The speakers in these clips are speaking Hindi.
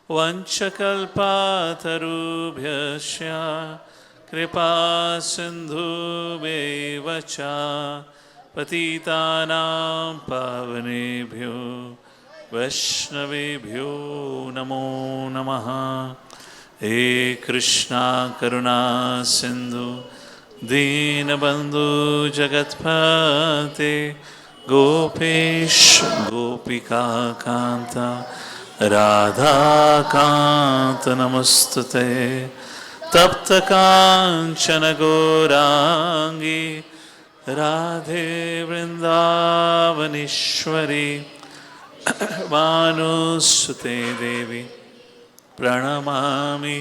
वंशकल्पातरुभ्यश्च कृपा सिन्धुभ्येव च पतितानां पावनेभ्यो वैष्णवेभ्यो नमो नमः। हे कृष्णा करुणा सिंधु दीनबंधु जगत्पते गोपेश गोपिका कांता राधा कांत नमस्तुते। तप्त कांचन गौरांगी राधे वृंदावनेश्वरी भानुसुते देवी प्रणमामि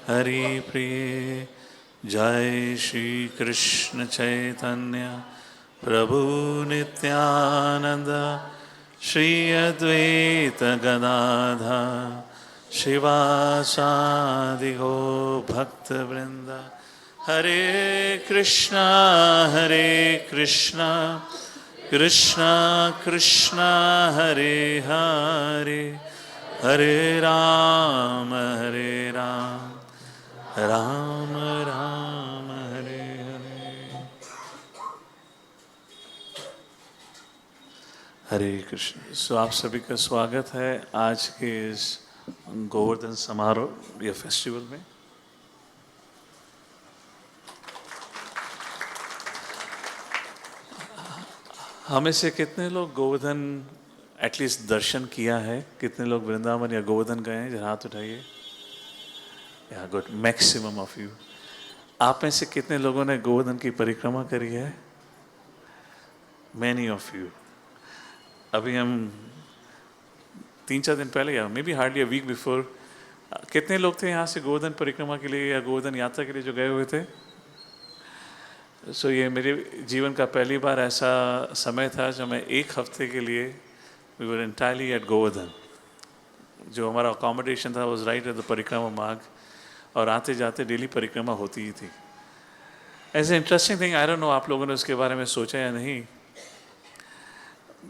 हरिप्रिये। जय श्री कृष्ण चैतन्य प्रभु नित्यानंद श्री अद्वैत गदाधर शिवासादि गो भक्तवृंद। हरे कृष्णा कृष्णा कृष्णा हरे हरे हरे राम राम राम हरे हरे। हरे कृष्ण। सो आप सभी का स्वागत है आज के इस गोवर्धन समारोह या फेस्टिवल में। हमें से कितने लोग गोवर्धन एटलीस्ट दर्शन किया है? कितने लोग वृंदावन या गोवर्धन गए हैं? जरा हाथ उठाइए। या गुड, मैक्सिमम ऑफ यू। आप में से कितने लोगों ने गोवर्धन की परिक्रमा करी है? Many of you. अभी हम 3-4 दिन पहले या maybe hardly a week before, कितने लोग थे यहाँ से गोवर्धन परिक्रमा के लिए या गोवर्धन यात्रा के लिए जो गए हुए थे? सो ये मेरे जीवन का पहली बार ऐसा समय था जब मैं एक हफ्ते के लिए we were entirely at Govardhan. जो हमारा अकोमोडेशन था वाज राइट एट द परिक्रमा मार्ग और आते जाते डेली परिक्रमा होती ही थी। ऐसे interesting thing, I don't know आप लोगों ने उसके बारे में सोचा या नहीं,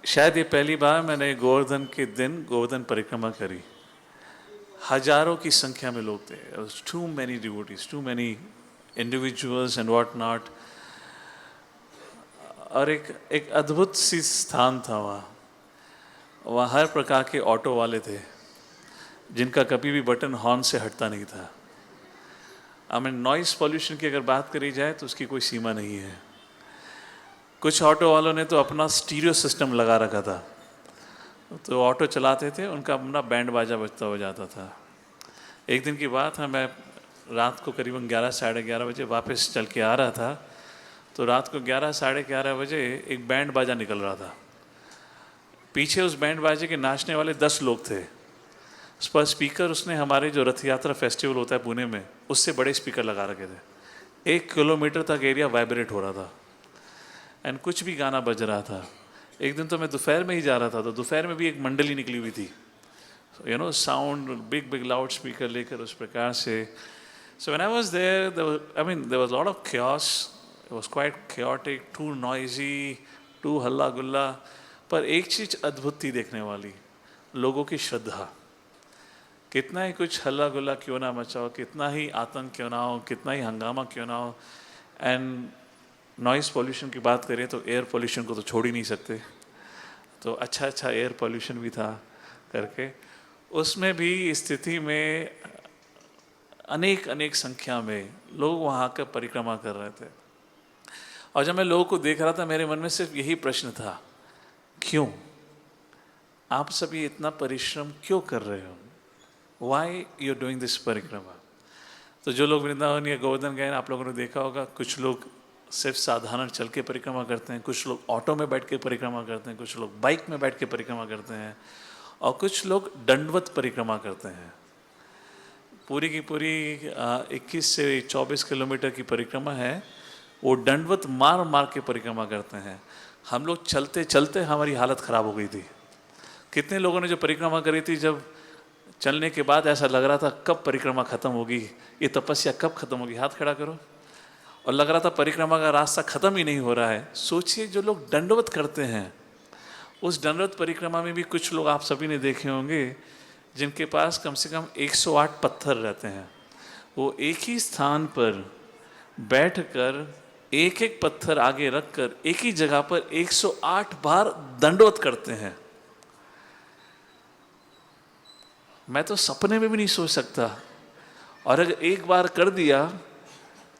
शायद ये पहली बार मैंने गोवर्धन के दिन गोवर्धन परिक्रमा करी। हजारों की संख्या में लोग थे। Too many devotees, too many individuals and what not. और एक अद्भुत सी स्थान था वहाँ हर प्रकार के ऑटो वाले थे जिनका कभी भी बटन हॉर्न से हटता नहीं था। हमें नॉइस पॉल्यूशन की अगर बात करी जाए तो उसकी कोई सीमा नहीं है। कुछ ऑटो वालों ने तो अपना स्टीरियो सिस्टम लगा रखा था, तो ऑटो चलाते थे, उनका अपना बैंड बाजा बजता हो जाता था। एक दिन की बात है, मैं रात को करीबन 11-11:30 बजे वापस चल के आ रहा था, तो रात को 11-11:30 बजे एक बैंड बाजा निकल रहा था। पीछे उस बैंड बाजे के नाचने वाले 10 लोग थे। उस पर स्पीकर उसने हमारे जो रथ यात्रा फेस्टिवल होता है पुणे में, उससे बड़े स्पीकर लगा रखे थे। 1 किलोमीटर तक एरिया वाइब्रेट हो रहा था एंड कुछ भी गाना बज रहा था। एक दिन तो मैं दोपहर में ही जा रहा था, तो दोपहर में भी एक मंडली निकली हुई थी, you know, sound big loud speaker लेकर उस प्रकार से। So when I was there, there was lot of chaos. It was quite chaotic, too noisy, too हल्ला गुल्ला। पर एक चीज़ अद्भुत थी देखने वाली, लोगों की श्रद्धा। कितना ही कुछ हल्ला गुल्ला क्यों ना मचाओ, कितना ही आतंक क्यों ना हो, कितना ही हंगामा क्यों ना हो, एंड नॉइज़ पॉल्यूशन की बात करें तो एयर पॉल्यूशन को तो छोड़ ही नहीं सकते। तो अच्छा एयर पॉल्यूशन भी था करके, उसमें भी स्थिति में अनेक संख्या में लोग वहाँ का परिक्रमा कर रहे थे। और जब मैं लोगों को देख रहा था, मेरे मन में सिर्फ यही प्रश्न था, क्यों आप सभी इतना परिश्रम क्यों कर रहे हो? Why you are doing this parikrama? तो जो लोग वृंदावन या गोवर्धन गए, आप लोगों ने देखा होगा, कुछ लोग सिर्फ साधारण चल के परिक्रमा करते हैं, कुछ लोग ऑटो में बैठ के परिक्रमा करते हैं, कुछ लोग बाइक में बैठ के परिक्रमा करते हैं, और कुछ लोग दंडवत परिक्रमा करते हैं। पूरी की पूरी 21 से 24 किलोमीटर की परिक्रमा है, वो दंडवत मार के परिक्रमा करते हैं। हम लोग चलते चलते हमारी हालत ख़राब हो गई थी। कितने लोगों ने जो परिक्रमा करी थी, जब चलने के बाद ऐसा लग रहा था कब परिक्रमा ख़त्म होगी, ये तपस्या कब ख़त्म होगी? हाथ खड़ा करो। और लग रहा था परिक्रमा का रास्ता ख़त्म ही नहीं हो रहा है। सोचिए, जो लोग दंडवत करते हैं, उस दंडवत परिक्रमा में भी कुछ लोग आप सभी ने देखे होंगे जिनके पास कम से कम 108 पत्थर रहते हैं, वो एक ही स्थान पर बैठकर एक एक पत्थर आगे रखकर एक ही जगह पर 108 बार दंडवत करते हैं। मैं तो सपने में भी नहीं सोच सकता, और अगर एक बार कर दिया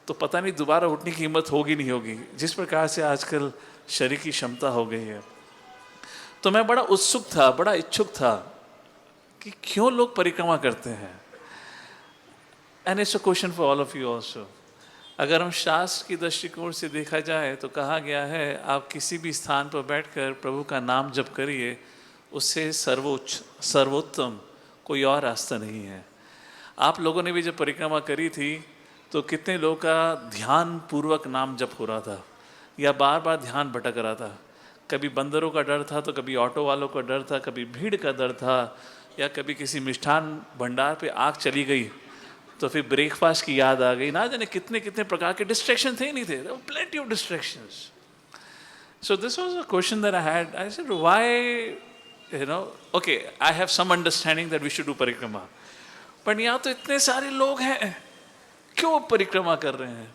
तो पता नहीं दोबारा उठने की हिम्मत होगी नहीं होगी, जिस प्रकार से आजकल शरीर की क्षमता हो गई है। तो मैं बड़ा उत्सुक था, बड़ा इच्छुक था कि क्यों लोग परिक्रमा करते हैं। And it's a question for all of you also. अगर हम शास्त्र की दृष्टिकोण से देखा जाए तो कहा गया है आप किसी भी स्थान पर बैठकर प्रभु का नाम जप करिए, उससे सर्वोच्च सर्वोत्तम कोई और रास्ता नहीं है। आप लोगों ने भी जब परिक्रमा करी थी तो कितने लोगों का ध्यान पूर्वक नाम जप हो रहा था या बार बार ध्यान भटक रहा था। कभी बंदरों का डर था तो कभी ऑटो वालों का डर था, कभी भीड़ का डर था, या कभी किसी मिष्ठान भंडार पे आग चली गई तो फिर ब्रेकफास्ट की याद आ गई। ना जाने कितने कितने प्रकार के डिस्ट्रैक्शन थे, नहीं थे, plenty of distractions. So this was a question that I had. I said why, you know, okay, I have some understanding that we should do परिक्रमा, पर यहाँ तो इतने सारे लोग हैं, क्यों परिक्रमा कर रहे हैं?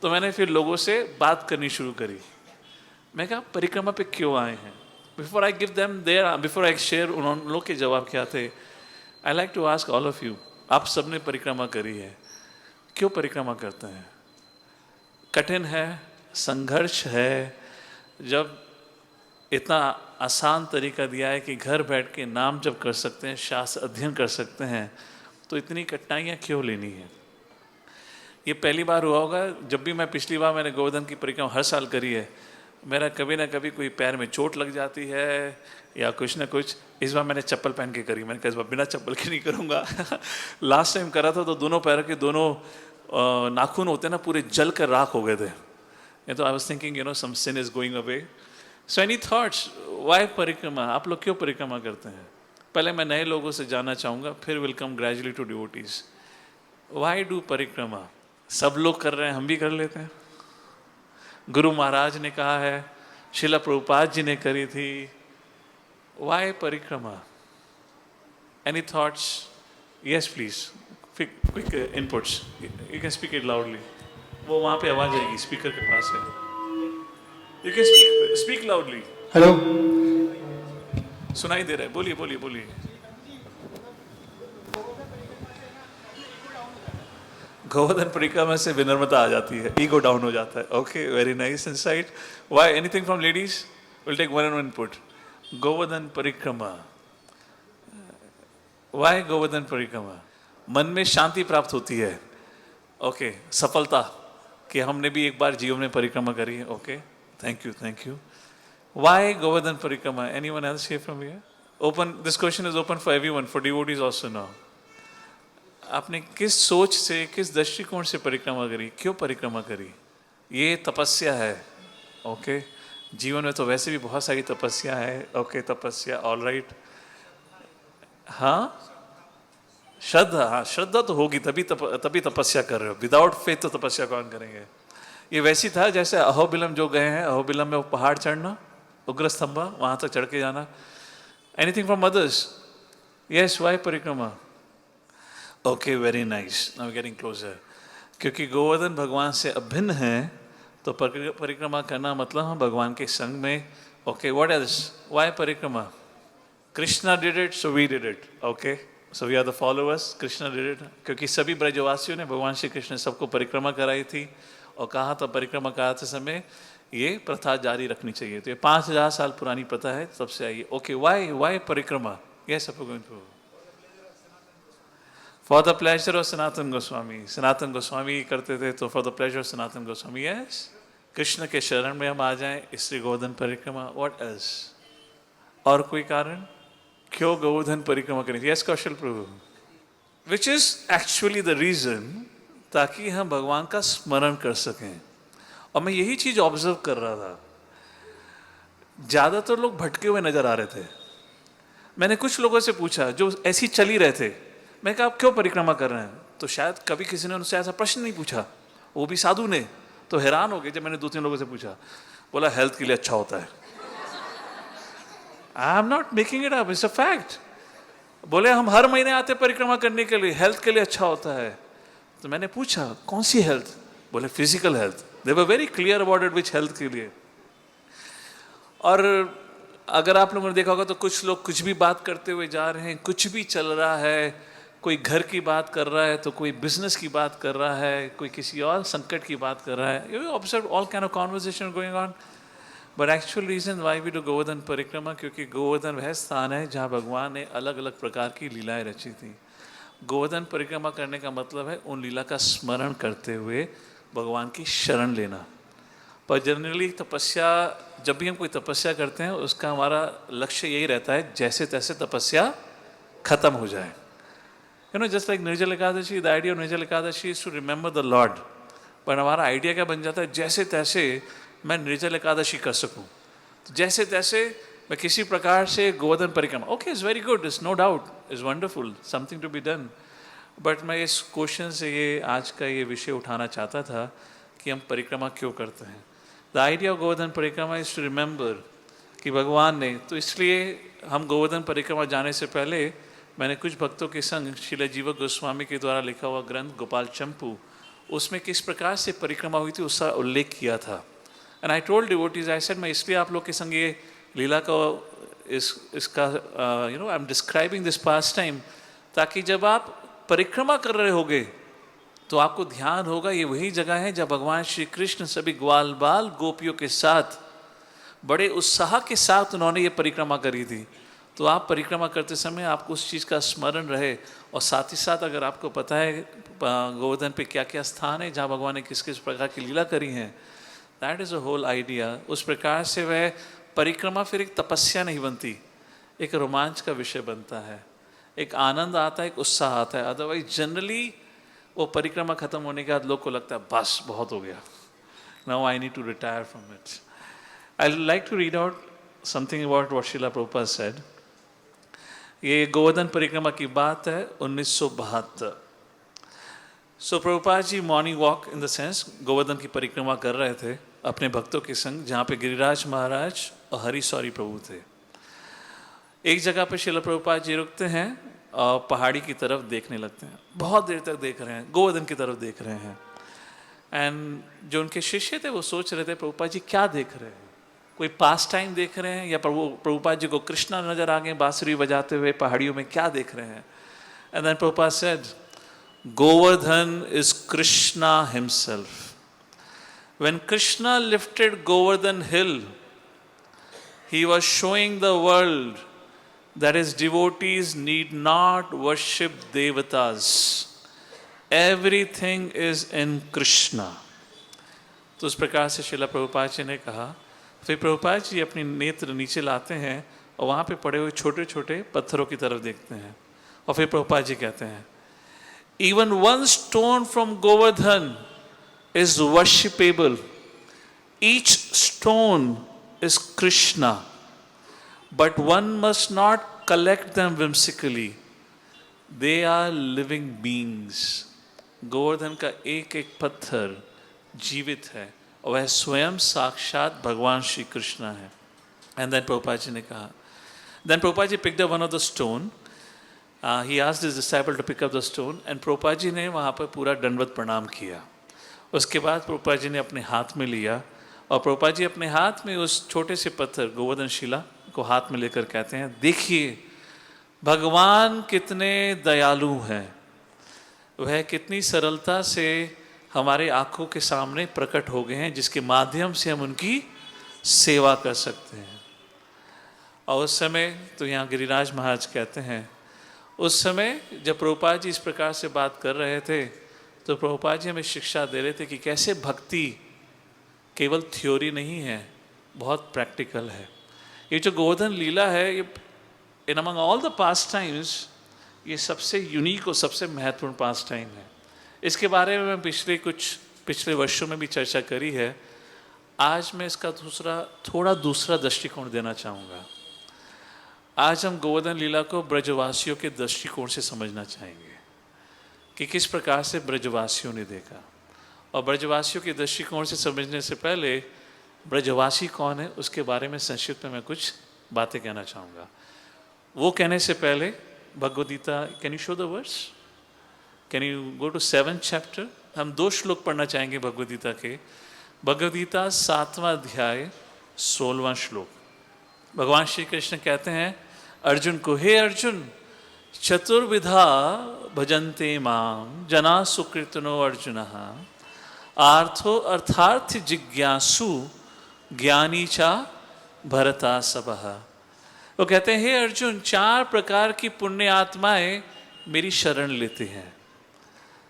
तो मैंने फिर लोगों से बात करनी शुरू करी। मैं कहा परिक्रमा पे क्यों आए हैं? Before I give them there, before I share उन लोग के जवाब क्या थे, I like to ask all of you, आप सबने परिक्रमा करी है, क्यों परिक्रमा करते हैं? कठिन है, संघर्ष है। जब इतना आसान तरीका दिया है कि घर बैठ के नाम जप कर सकते हैं, शास्त्र अध्ययन कर सकते हैं, तो इतनी कठिनाइयाँ क्यों लेनी है? ये पहली बार हुआ होगा। जब भी मैं पिछली बार मैंने गोवर्धन की परिक्रमा हर साल करी है, मेरा कभी ना कभी कोई पैर में चोट लग जाती है या कुछ ना कुछ। इस बार मैंने चप्पल पहन के करी, मैंने कहा इस बार बिना चप्पल के नहीं करूँगा। लास्ट टाइम करा था तो दोनों पैरों के दोनों नाखून होते हैं ना, पूरे जल कर राख हो गए थे। तो I was thinking you know some sin is going away. So any thoughts, why parikrama? आप लोग क्यों परिक्रमा करते हैं? पहले मैं नए लोगों से जानना चाहूँगा, फिर will come gradually to devotees. Why do parikrama? सब लोग कर रहे हैं, हम भी कर लेते हैं। गुरु महाराज ने कहा है, शिला प्रभुपाद जी ने करी थी। वाई परिक्रमा? Any thoughts? Yes please, quick inputs, you can speak it loudly. वो वहाँ पे आवाज़ आएगी, स्पीकर के पास है। You can speak loudly. Hello, सुनाई दे रहा है, बोलिए बोलिए बोलिए। गोवर्धन परिक्रमा से विनम्रता आ जाती है, ईगो डाउन हो जाता है। Okay, very nice insight. Why? Anything from ladies? Will take one and one input. Govardhan parikrama, why Govardhan परिक्रमा? मन में शांति प्राप्त होती है। ओके, सफलता कि हमने भी एक बार जीवन में परिक्रमा करी है। Okay, thank you, thank you. Why Govardhan Parikrama? Anyone else here from here? Open. This question is open for everyone, for devotees also now. आपने किस सोच से, किस दृष्टिकोण से परिक्रमा करी? क्यों परिक्रमा करी? ये तपस्या है। ओके, जीवन में तो वैसे भी बहुत सारी तपस्या है। ओके, तपस्या, ऑल राइट। हाँ, श्रद्धा, हाँ श्रद्धा तो होगी, तभी तपस्या कर रहे हो। विदाउट फेथ तो तपस्या कौन करेंगे? ये वैसी था जैसे अहोबिलम जो गए हैं, अहोबिलम में वो पहाड़ चढ़ना, उग्र स्तंभा, वहाँ तक चढ़ के जाना। Anything from others? Yes, why parikrama? Okay, very nice, now getting closer. क्योंकि गोवर्धन भगवान से अभिन्न है, तो परिक्रमा करना मतलब हम भगवान के संग में। Okay, what else? Why parikrama? Krishna did it, so we did it. Okay, so we are the followers, Krishna did it. क्योंकि सभी ब्रजवासियों ने, भगवान श्री कृष्ण ने सबको परिक्रमा कराई थी और कहा था परिक्रमा कराते समय ये प्रथा जारी रखनी चाहिए। तो ये 5000 साल पुरानी प्रथा है, तब से आई है। Okay, why parikrama? Yes, for the pleasure of Sanatan Goswami. Sanatan Goswami करते थे, तो for the pleasure of Sanatan Goswami. Yes, Krishna के शरण में हम आ जाएं, इसलिए गोवर्धन परिक्रमा। What else? और कोई कारण क्यों गोवर्धन परिक्रमा करें? Yes Kaushal Prabhu. Which is actually the reason, ताकि हम भगवान का स्मरण कर सकें। और मैं यही चीज ऑब्जर्व कर रहा था, ज्यादातर लोग भटके हुए नजर आ रहे थे। मैंने कुछ लोगों से पूछा जो ऐसी चल ही रहे थे, मैं कहा आप क्यों परिक्रमा कर रहे हैं? तो शायद कभी किसी ने उनसे ऐसा प्रश्न नहीं पूछा, वो भी साधु ने। तो हैरान हो गए जब मैंने 2-3 लोगों से पूछा। बोला हेल्थ के लिए अच्छा होता है। I am not making it up, it's a fact. बोले हम हर महीने आते परिक्रमा करने के लिए, हेल्थ के लिए अच्छा होता है। तो मैंने पूछा कौन सी हेल्थ? बोले physical health. They were very clear about it which health के लिए। और अगर आप लोगों ने देखा होगा तो कुछ लोग कुछ भी बात करते हुए जा रहे हैं, कुछ भी चल रहा है, कोई घर की बात कर रहा है तो कोई बिजनेस की बात कर रहा है, कोई किसी और संकट की बात कर रहा है। You observe all kind of conversation going on. But actual reason why we do Govardhan parikrama, क्योंकि गोवर्धन वह स्थान है जहाँ भगवान ने अलग अलग प्रकार की लीलाएं रची थी। गोवर्धन परिक्रमा करने का मतलब है उन लीला का स्मरण करते हुए भगवान की शरण लेना। पर जनरली तपस्या, जब भी हम कोई तपस्या करते हैं उसका हमारा लक्ष्य यही रहता है जैसे तैसे तपस्या खत्म हो जाए। यू नो, जस्ट लाइक निर्जल Ekadashi, the idea of Nirjala Ekadashi is to remember the lord. पर हमारा आइडिया क्या बन जाता है, जैसे तैसे मैं निर्जल एकादशी कर सकूं, तो जैसे तैसे मैं किसी प्रकार से Govardhan parikrama, okay is very good, is no doubt, is wonderful, something to be done. But मैं इस क्वेश्चन से ये आज का ये विषय उठाना चाहता था कि हम परिक्रमा क्यों करते हैं। द आइडिया ऑफ गोवर्धन परिक्रमा इज टू रिमेंबर कि भगवान ने, तो इसलिए हम गोवर्धन परिक्रमा जाने से पहले मैंने कुछ भक्तों के संग श्रील जीवक गोस्वामी के द्वारा लिखा हुआ ग्रंथ गोपाल चंपू, उसमें किस प्रकार से परिक्रमा हुई थी उसका उल्लेख किया था। And I told devotees, I said मैं इसलिए आप लोग के संग ये लीला का इसका you know I am describing this past time, ताकि जब आप परिक्रमा कर रहे होगे तो आपको ध्यान होगा ये वही जगह है जब भगवान श्री कृष्ण सभी ग्वाल बाल गोपियों के साथ बड़े उत्साह के साथ उन्होंने ये परिक्रमा करी थी। तो आप परिक्रमा करते समय आपको उस चीज़ का स्मरण रहे, और साथ ही साथ अगर आपको पता है गोवर्धन पे क्या क्या स्थान है जहाँ भगवान ने किस किस प्रकार की लीला करी है, that is a whole idea. उस प्रकार से वह परिक्रमा फिर एक तपस्या नहीं बनती, एक रोमांच का विषय बनता है, एक आनंद आता है, एक उत्साह आता है। अदरवाइज जनरली वो परिक्रमा खत्म होने के बाद लोग को लगता है बस बहुत हो गया, now I need to retire from it. I like to read out something about what Shrila Prabhupada said. ये गोवर्धन परिक्रमा की बात है 1972। So Prabhupada ji morning walk in the sense Govardhan की परिक्रमा कर रहे थे अपने भक्तों के संग, जहाँ पे गिरिराज महाराज और हरि सौरी प्रभु थे। एक जगह पे श्रील प्रभुपाद जी रुकते हैं और पहाड़ी की तरफ देखने लगते हैं, बहुत देर तक देख रहे हैं, गोवर्धन की तरफ देख रहे हैं। एंड जो उनके शिष्य थे वो सोच रहे थे प्रभुपाद जी क्या देख रहे हैं, कोई पास टाइम देख रहे हैं या प्रभुपाद जी को कृष्णा नजर आ गए बांसुरी बजाते हुए पहाड़ियों में, क्या देख रहे हैं। And then Prabhupada said Govardhan is Krishna himself. When Krishna lifted Govardhan hill, he was showing the world that his devotees need not worship devatas. Everything is in Krishna. तो उस प्रकार से श्रीला प्रभुपाद जी ने कहा। फिर प्रभुपाद जी अपनी नेत्र नीचे लाते हैं और वहाँ पे पड़े हुए छोटे छोटे पत्थरों की तरफ देखते हैं, और फिर प्रभुपाद जी कहते हैं Even one stone from Govardhan is worshipable. Each stone is Krishna, but one must not collect them whimsically. They are living beings. Govardhan का एक एक पत्थर जीवित है और वह स्वयं साक्षात भगवान श्री कृष्ण है। एंड देन प्रभुपाद जी ने कहा, then Prabhupada ji picked up one of the stone. He asked his disciple to pick up the stone, and Prabhupada ji ने वहाँ पर पूरा दंडवत प्रणाम किया। उसके बाद प्रभुपाद जी ने अपने हाथ में लिया और प्रभुपाद जी अपने हाथ में उस छोटे से पत्थर गोवर्धन शिला को हाथ में लेकर कहते हैं, देखिए भगवान कितने दयालु हैं, वह कितनी सरलता से हमारे आँखों के सामने प्रकट हो गए हैं, जिसके माध्यम से हम उनकी सेवा कर सकते हैं। और उस समय तो यहाँ गिरिराज महाराज कहते हैं, उस समय जब प्रभुपाद जी इस प्रकार से बात कर रहे थे तो प्रभुपाद जी हमें शिक्षा दे रहे थे कि कैसे भक्ति केवल थ्योरी नहीं है, बहुत प्रैक्टिकल है। ये जो गोवर्धन लीला है, ये in among all the pastimes ये सबसे यूनिक और सबसे महत्वपूर्ण पास्ट टाइम है। इसके बारे में मैं पिछले वर्षों में भी चर्चा करी है। आज मैं इसका थोड़ा दूसरा दृष्टिकोण देना चाहूँगा। आज हम गोवर्धन लीला को ब्रजवासियों के दृष्टिकोण से समझना चाहेंगे कि किस प्रकार से ब्रजवासियों ने देखा। और ब्रजवासियों के दृष्टिकोण से समझने से पहले ब्रजवासी कौन है उसके बारे में संक्षिप्त में मैं कुछ बातें कहना चाहूँगा। वो कहने से पहले Bhagavad Gita, can you show the verse, can you go to 7th chapter. हम 2 श्लोक पढ़ना चाहेंगे भगवद गीता के। भगवद गीता 7वां अध्याय 16वां श्लोक। भगवान श्री कृष्ण कहते हैं अर्जुन को, हे अर्जुन, चतुर्विधा भजन्ते माम जना सुकृतनो अर्जुनः आर्थो अर्थार्थ जिज्ञासु ज्ञानी चा भरता सबह। वो कहते हैं हे अर्जुन, 4 प्रकार की पुण्य आत्माएं मेरी शरण लेते हैं।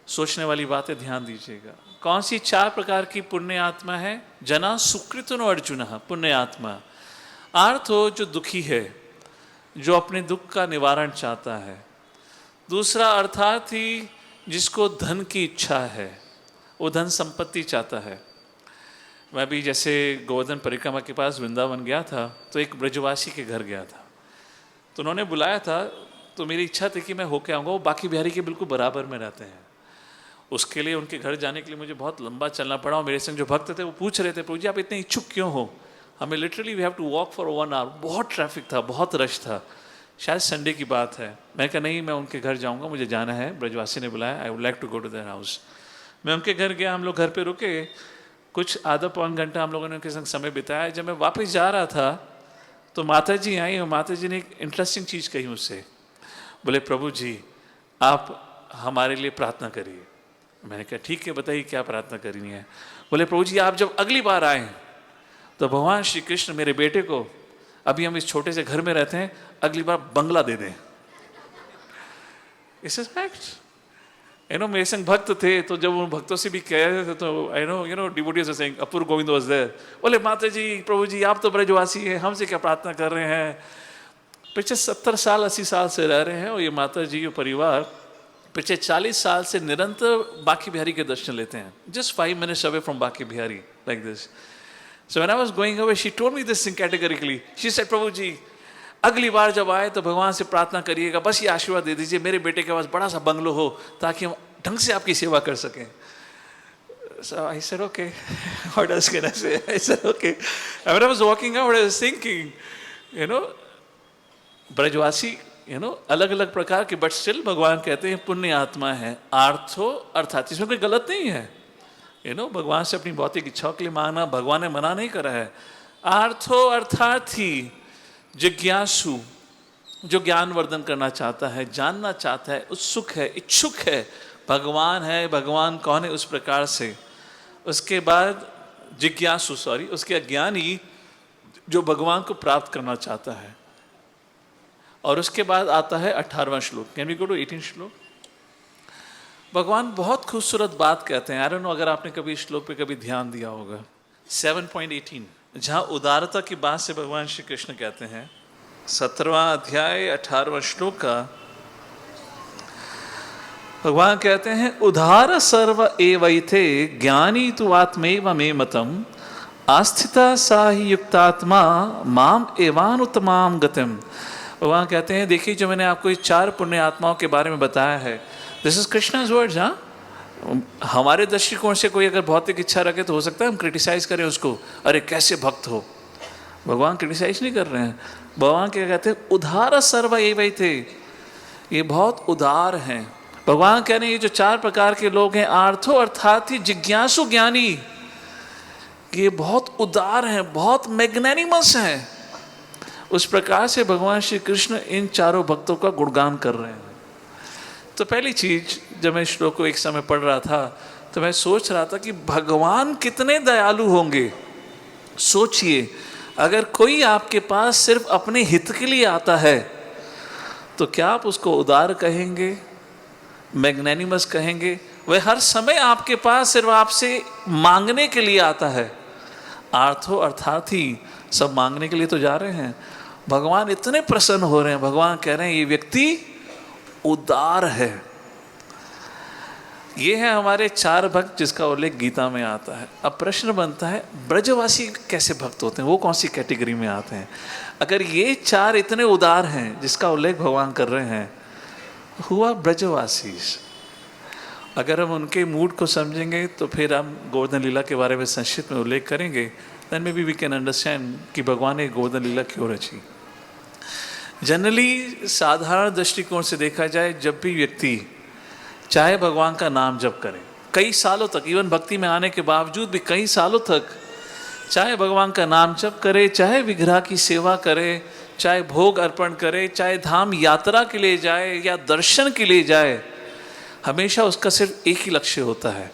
सोचने वाली बातें ध्यान दीजिएगा। कौन सी 4 प्रकार की पुण्य आत्मा है? जना सुकृतनो अर्जुनः, पुण्य आत्मा। अर्थ हो जो दुखी है, जो अपने दुख का निवारण चाहता है। दूसरा अर्थार्थी, जिसको धन की इच्छा है, वो धन संपत्ति चाहता है। मैं भी जैसे गोवर्धन परिक्रमा के पास वृंदावन गया था, तो एक ब्रजवासी के घर गया था, तो उन्होंने बुलाया था, तो मेरी इच्छा थी कि मैं होके आऊँगा। वो बाकी बिहारी के बिल्कुल बराबर में रहते हैं। उसके लिए उनके घर जाने के लिए मुझे बहुत लंबा चलना पड़ा। और मेरे संग जो भक्त थे वो पूछ रहे थे, प्रभु जी आप इतने इच्छुक क्यों हो? हमें literally we have to walk for 1 hour. बहुत ट्रैफिक था, बहुत रश था, शायद संडे की बात है। मैं कहा नहीं, मैं उनके घर जाऊँगा, मुझे जाना है, ब्रजवासी ने बुलाया, I would like to go to their house. मैं उनके घर गया, हम लोग घर पे रुके, कुछ आधा पौन घंटा हम लोगों ने उनके संग समय बिताया। जब मैं वापस जा रहा था तो माता जी आई, और माता जी ने एक इंटरेस्टिंग चीज़ कही मुझसे। बोले प्रभु जी आप हमारे लिए प्रार्थना करिए। मैंने कहा ठीक है, बताइए क्या प्रार्थना करनी है। बोले प्रभु जी आप जब अगली बार आए तो भगवान श्री कृष्ण मेरे बेटे को, अभी हम इस छोटे से घर में रहते हैं, अगली बार बंगला दे दें। It's fact. मेरे संग भक्त थे, तो जब उन भक्तों से भी कह रहे थे, तो devotees are saying, Apurva Govind was there. बोले माता जी, प्रभु जी आप तो ब्रजवासी हैं, हमसे क्या प्रार्थना कर रहे हैं? पिछले 70 साल 80 साल से रह रहे हैं, और ये माता जी और परिवार पिछले 40 साल से निरंतर बाकी बिहारी के दर्शन लेते हैं। Just 5 minutes away from Banke Bihari, like this. So when I was going away, she told me this thing categorically. She said Prabhu ji अगली बार जब आए तो भगवान से प्रार्थना करिएगा, बस ये आशीर्वाद दे दीजिए मेरे बेटे के पास बड़ा सा बंगलो हो, ताकि हम ढंग से आपकी सेवा कर सकें। So I said, okay, what else can I say? I said, okay. And when I was walking out, I was thinking, ब्रजवासी, अलग अलग प्रकार के, बट स्टिल भगवान कहते हैं पुण्य आत्मा है। आर्थो अर्थात, इसमें कोई गलत नहीं है। भगवान से अपनी भौतिक इच्छाओं के लिए मांगना, भगवान ने मना नहीं करा है। आर्थो अर्थार्थी, जिज्ञासु, जो ज्ञान वर्धन करना चाहता है, जानना चाहता है, उत्सुक है, इच्छुक है, भगवान है, भगवान कौन है, उस प्रकार से। उसके बाद जिज्ञासु, उसके अज्ञानी, जो भगवान को प्राप्त करना चाहता है। और उसके बाद आता है 18वां श्लोक। कैन वी गो टू 18 श्लोक? भगवान बहुत खूबसूरत बात कहते हैं। आई डोंट नो अगर आपने कभी श्लोक पे कभी ध्यान दिया होगा। 7.18, जहाँ उदारता की बात से भगवान श्री कृष्ण कहते हैं। 17वां अध्याय 18वां श्लोक का भगवान कहते हैं, उदार सर्व एवैते ज्ञानी तु आत्मैव मे मतम आस्थिता सा ही युक्तात्मा माम एवानुत्तमाम गतिम। भगवान कहते हैं देखिए, जो मैंने आपको 4 पुण्य आत्माओं के बारे में बताया है, दिस इज कृष्णा's वर्ड्स। हमारे दृष्टिकोण से कोई अगर भौतिक इच्छा रखे तो हो सकता है हम क्रिटिसाइज करें उसको, अरे कैसे भक्त हो। भगवान क्रिटिसाइज नहीं कर रहे हैं। भगवान क्या कहते हैं, उदार सर्व एवैते, ये बहुत उदार हैं। भगवान कह रहे हैं ये जो 4 प्रकार के लोग हैं, आर्थो अर्थात ही जिज्ञासु ज्ञानी, ये बहुत उदार हैं, बहुत मैग्नेनिमस हैं। उस प्रकार से भगवान श्री कृष्ण इन 4 भक्तों का गुणगान कर रहे हैं। तो पहली चीज, जब मैं श्लोक को एक समय पढ़ रहा था तो मैं सोच रहा था कि भगवान कितने दयालु होंगे। सोचिए, अगर कोई आपके पास सिर्फ अपने हित के लिए आता है तो क्या आप उसको उदार कहेंगे, मैग्नेनिमस कहेंगे? वह हर समय आपके पास सिर्फ आपसे मांगने के लिए आता है। आर्थो अर्थात ही सब मांगने के लिए तो जा रहे हैं। भगवान इतने प्रसन्न हो रहे हैं, भगवान कह रहे हैं ये व्यक्ति उदार है। ये है हमारे 4 भक्त जिसका उल्लेख गीता में आता है। अब प्रश्न बनता है, ब्रजवासी कैसे भक्त होते हैं, वो कौन सी कैटेगरी में आते हैं? अगर ये 4 इतने उदार हैं जिसका उल्लेख भगवान कर रहे हैं, हुआ ब्रजवासी। अगर हम उनके मूड को समझेंगे तो फिर हम गोवर्धन लीला के बारे में संक्षिप्त में उल्लेख करेंगे। Then may be we can understand कि भगवान ने गोवर्धन लीला क्यों रची। जनरली साधारण दृष्टिकोण से देखा जाए, जब भी व्यक्ति चाहे भगवान का नाम जप करे कई सालों तक, इवन भक्ति में आने के बावजूद भी कई सालों तक चाहे भगवान का नाम जप करे, चाहे विग्रह की सेवा करे, चाहे भोग अर्पण करे, चाहे धाम यात्रा के लिए जाए या दर्शन के लिए जाए, हमेशा उसका सिर्फ एक ही लक्ष्य होता है,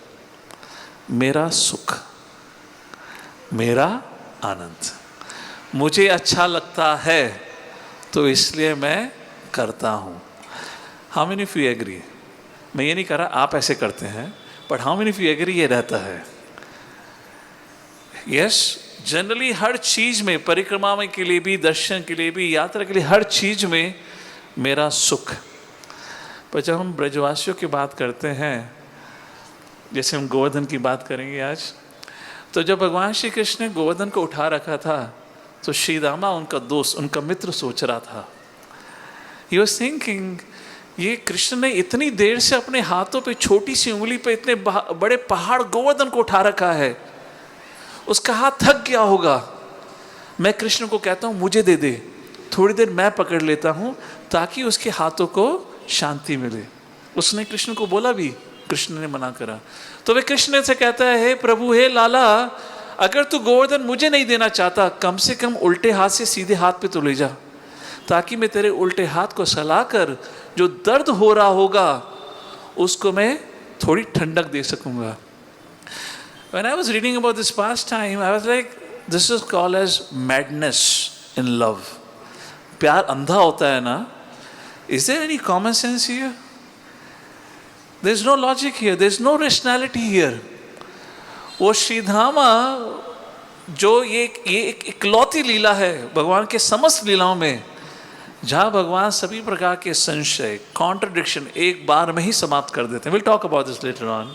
मेरा सुख, मेरा आनंद, मुझे अच्छा लगता है तो इसलिए मैं करता हूँ। How many of you agree? मैं ये नहीं कह रहा आप ऐसे करते हैं, but how many of you agree ये रहता है? यस, जनरली हर चीज में, परिक्रमा में के लिए भी, दर्शन के लिए भी, यात्रा के लिए, हर चीज में मेरा सुख। पर जब हम ब्रजवासियों की बात करते हैं, जैसे हम गोवर्धन की बात करेंगे आज, तो जब भगवान श्री कृष्ण ने गोवर्धन को उठा रखा था तो श्री दामा उनका दोस्त, उनका मित्र सोच रहा था, ही वॉज थिंकिंग, ये कृष्ण ने इतनी देर से अपने हाथों पे, छोटी सी उंगली पे इतने बड़े पहाड़ गोवर्धन को उठा रखा है, उसका हाथ थक गया होगा। मैं कृष्ण को कहता हूँ मुझे दे दे, थोड़ी देर मैं पकड़ लेता हूँ ताकि उसके हाथों को शांति मिले। उसने कृष्ण को बोला भी, कृष्ण ने मना करा। तो वे कृष्ण से कहता है, हे प्रभु, हे लाला, अगर तू गोवर्धन मुझे नहीं देना चाहता, कम से कम उल्टे हाथ से सीधे हाथ पे तो ले जा, ताकि मैं तेरे उल्टे हाथ को सहलाकर जो दर्द हो रहा होगा उसको मैं थोड़ी ठंडक दे सकूंगा। When I was reading about this pastime, I was like, this is called as madness in love. प्यार अंधा होता है ना? Is there any common sense here? There is no logic here. There is no rationality here. वो श्रीधामा जो ये एक इकलौती लीला है भगवान के समस्त लीलाओं में, जहाँ भगवान सभी प्रकार के संशय, कॉन्ट्रडिक्शन एक बार में ही समाप्त कर देते हैं। We'll talk about this later on.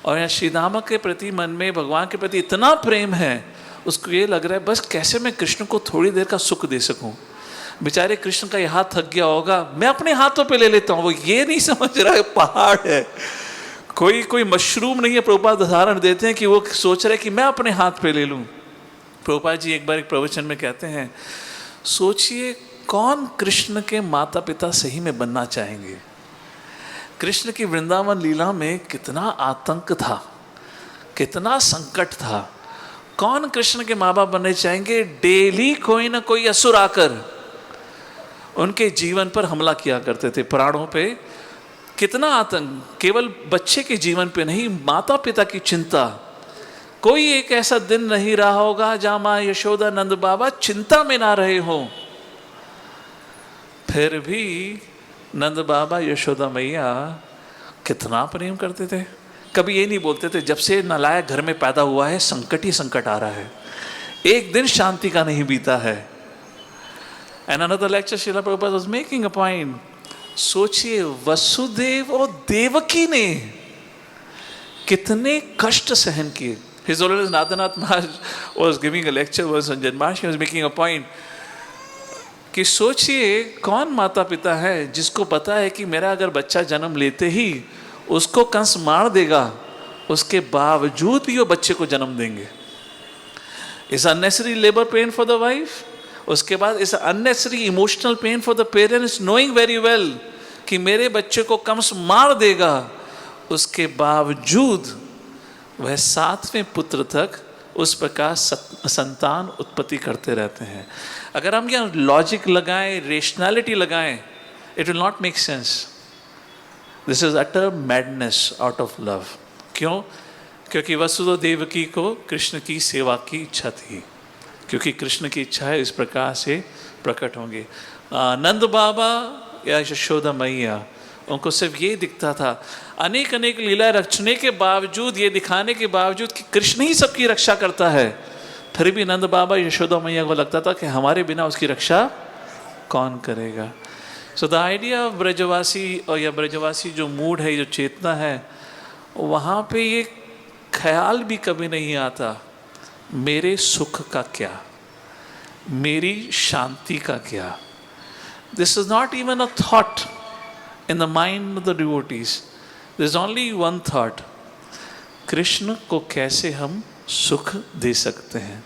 और यहाँ श्रीधामा के प्रति मन में भगवान के प्रति इतना प्रेम है, उसको ये लग रहा है बस कैसे मैं कृष्ण को थोड़ी देर का सुख दे सकूं। बेचारे कृष्ण का ये हाथ थक गया होगा, मैं अपने हाथों पे ले लेता हूँ। वो ये नहीं समझ रहा है पहाड़ है, कोई मशरूम नहीं है। प्रभुपाद उदाहरण देते हैं कि वो सोच रहे कि मैं अपने हाथ पे ले लूँ। प्रभुपाद जी एक बार एक प्रवचन में कहते हैं, सोचिए कौन कृष्ण के माता पिता सही में बनना चाहेंगे। कृष्ण की वृंदावन लीला में कितना आतंक था, कितना संकट था। कौन कृष्ण के माँ बाप बनने चाहेंगे? डेली कोई ना कोई असुर आकर उनके जीवन पर हमला किया करते थे, प्राणों पे। कितना आतंक, केवल बच्चे के जीवन पे नहीं, माता पिता की चिंता। कोई एक ऐसा दिन नहीं रहा होगा जहाँ माँ यशोदा नंद बाबा चिंता में ना रहे हों। फिर भी नंद बाबा यशोदा मैया कितना प्रेम करते थे। कभी ये नहीं बोलते थे जब से नालायक घर में पैदा हुआ है संकट ही संकट आ रहा है, एक दिन शांति का नहीं बीता है। And another lecture Srila Prabhupada was making a point, सोचिए वसुदेव और देवकी ने कितने कष्ट सहन किए। His Holiness Nathanath Maharaj was giving a lecture once on Janmashtami, he was making a point कि सोचिए कौन माता पिता है जिसको पता है कि मेरा अगर बच्चा जन्म लेते ही उसको कंस मार देगा, उसके बावजूद भी वो बच्चे को जन्म देंगे। Is unnecessary labour pain for the wife, उसके बाद is unnecessary emotional pain for the parents, knowing very well कि मेरे बच्चे को कंस मार देगा, उसके बावजूद वह 7वें पुत्र तक उस प्रकार संतान उत्पत्ति करते रहते हैं। अगर हम यहाँ लॉजिक लगाएं, रेशनैलिटी लगाएं, it will not make sense. This is utter madness out of love. क्यों? क्योंकि वसुदेव देवकी को कृष्ण की सेवा की इच्छा थी, क्योंकि कृष्ण की इच्छा है इस प्रकार से प्रकट होंगे। नंद बाबा या यशोदा मैया, उनको सिर्फ ये दिखता था, अनेक अनेक लीला रचने के बावजूद, ये दिखाने के बावजूद कि कृष्ण ही सबकी रक्षा करता है, फिर भी नंद बाबा यशोदा मैया को लगता था कि हमारे बिना उसकी रक्षा कौन करेगा। सो द आइडिया ऑफ ब्रजवासी, और या ब्रजवासी जो मूड है, जो चेतना है, वहाँ पे ये ख्याल भी कभी नहीं आता मेरे सुख का क्या, मेरी शांति का क्या। This is not even a thought in the mind of the devotees. There is only one thought, Krishna को कैसे हम सुख दे सकते हैं।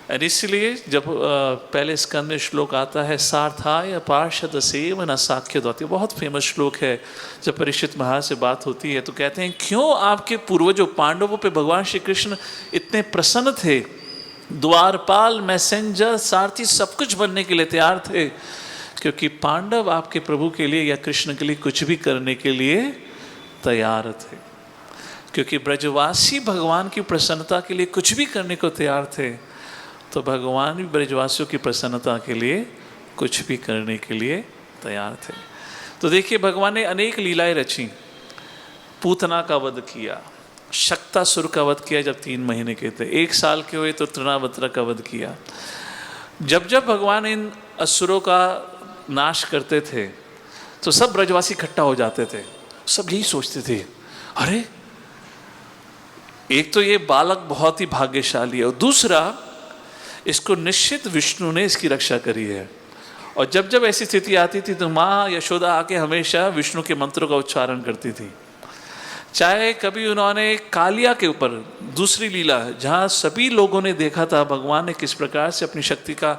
और इसलिए जब पहले स्कंद में श्लोक आता है सार्थाय पार्षद सेवन साख्य दौती, बहुत फेमस श्लोक है। जब परीक्षित महाराज से बात होती है तो कहते हैं क्यों आपके पूर्वजों पांडवों पे भगवान श्री कृष्ण इतने प्रसन्न थे, द्वारपाल, मैसेंजर, सारथी सब कुछ बनने के लिए तैयार थे, क्योंकि पांडव आपके प्रभु के लिए या कृष्ण के लिए कुछ भी करने के लिए तैयार थे। क्योंकि ब्रजवासी भगवान की प्रसन्नता के लिए कुछ भी करने को तैयार थे, तो भगवान भी ब्रजवासियों की प्रसन्नता के लिए कुछ भी करने के लिए तैयार थे। तो देखिए भगवान ने अनेक लीलाएं रची। पूतना का वध किया, शक्तासुर का वध किया जब 3 महीने के थे, 1 साल के हुए तो तृणावत्र का वध किया। जब जब भगवान इन असुरों का नाश करते थे तो सब ब्रजवासी इकट्ठा हो जाते थे। सब यही सोचते थे, अरे एक तो ये बालक बहुत ही भाग्यशाली है और दूसरा इसको निश्चित विष्णु ने इसकी रक्षा करी है। और जब जब ऐसी स्थिति आती थी तो माँ यशोदा आके हमेशा विष्णु के मंत्रों का उच्चारण करती थी। चाहे कभी उन्होंने कालिया के ऊपर दूसरी लीला, जहाँ सभी लोगों ने देखा था भगवान ने किस प्रकार से अपनी शक्ति का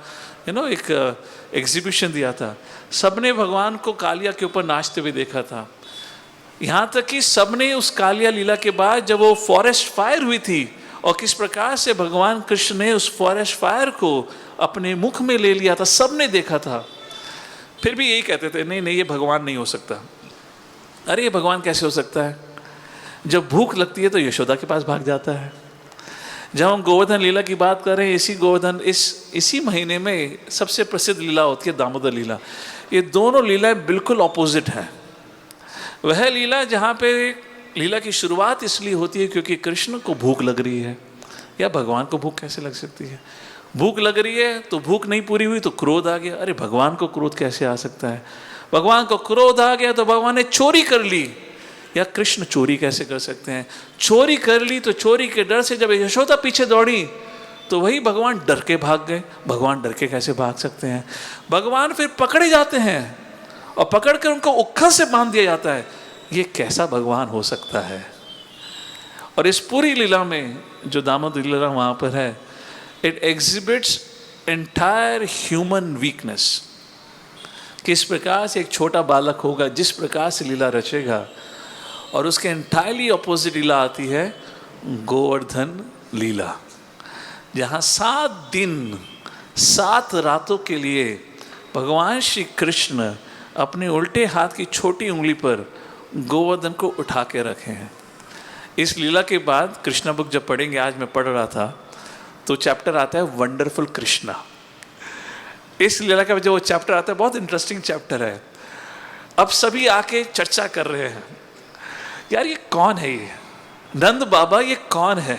एक एग्जीबिशन दिया था, सबने भगवान को कालिया के ऊपर नाचते हुए देखा था। यहाँ तक कि सबने उस कालिया लीला के बाद जब वो फॉरेस्ट फायर हुई थी और किस प्रकार से भगवान कृष्ण ने उस फॉरेस्ट फायर को अपने मुख में ले लिया था, सबने देखा था। फिर भी यही कहते थे नहीं नहीं ये भगवान नहीं हो सकता। अरे ये भगवान कैसे हो सकता है? जब भूख लगती है तो यशोदा के पास भाग जाता है। जब हम गोवर्धन लीला की बात करें, इसी महीने में सबसे प्रसिद्ध लीला होती है दामोदर लीला। ये दोनों लीलाएं बिल्कुल ऑपोजिट हैं। वह लीला जहाँ पे लीला की शुरुआत इसलिए होती है क्योंकि कृष्ण को भूख लग रही है, या भगवान को भूख कैसे लग सकती है? भूख लग रही है तो भूख नहीं पूरी हुई तो क्रोध आ गया। अरे भगवान को क्रोध कैसे आ सकता है? भगवान को क्रोध आ गया तो भगवान ने चोरी कर ली, या कृष्ण चोरी कैसे कर सकते हैं? चोरी कर ली तो चोरी के डर से जब यशोदा पीछे दौड़ी तो वही भगवान डर के भाग गए। भगवान डर के कैसे भाग सकते हैं? भगवान फिर पकड़े जाते हैं और पकड़ कर उनको उखल से बांध दिया जाता है। ये कैसा भगवान हो सकता है? और इस पूरी लीला में जो दामोदर लीला वहाँ पर है, it exhibits entire human weakness. किस प्रकार से एक छोटा बालक होगा, जिस प्रकार से लीला रचेगा, और उसके एंटायरली अपोजिट लीला आती है गोवर्धन लीला, जहाँ 7 दिन 7 रातों के लिए भगवान श्री कृष्ण अपने उल्टे हाथ की छोटी उंगली पर गोवर्धन को उठा के रखे हैं। इस लीला के बाद कृष्णा बुक जब पढ़ेंगे, आज मैं पढ़ रहा था तो चैप्टर आता है वंडरफुल कृष्णा। इस लीला का जो चैप्टर आता है बहुत इंटरेस्टिंग चैप्टर है। अब सभी आके चर्चा कर रहे हैं, यार ये कौन है? ये नंद बाबा ये कौन है?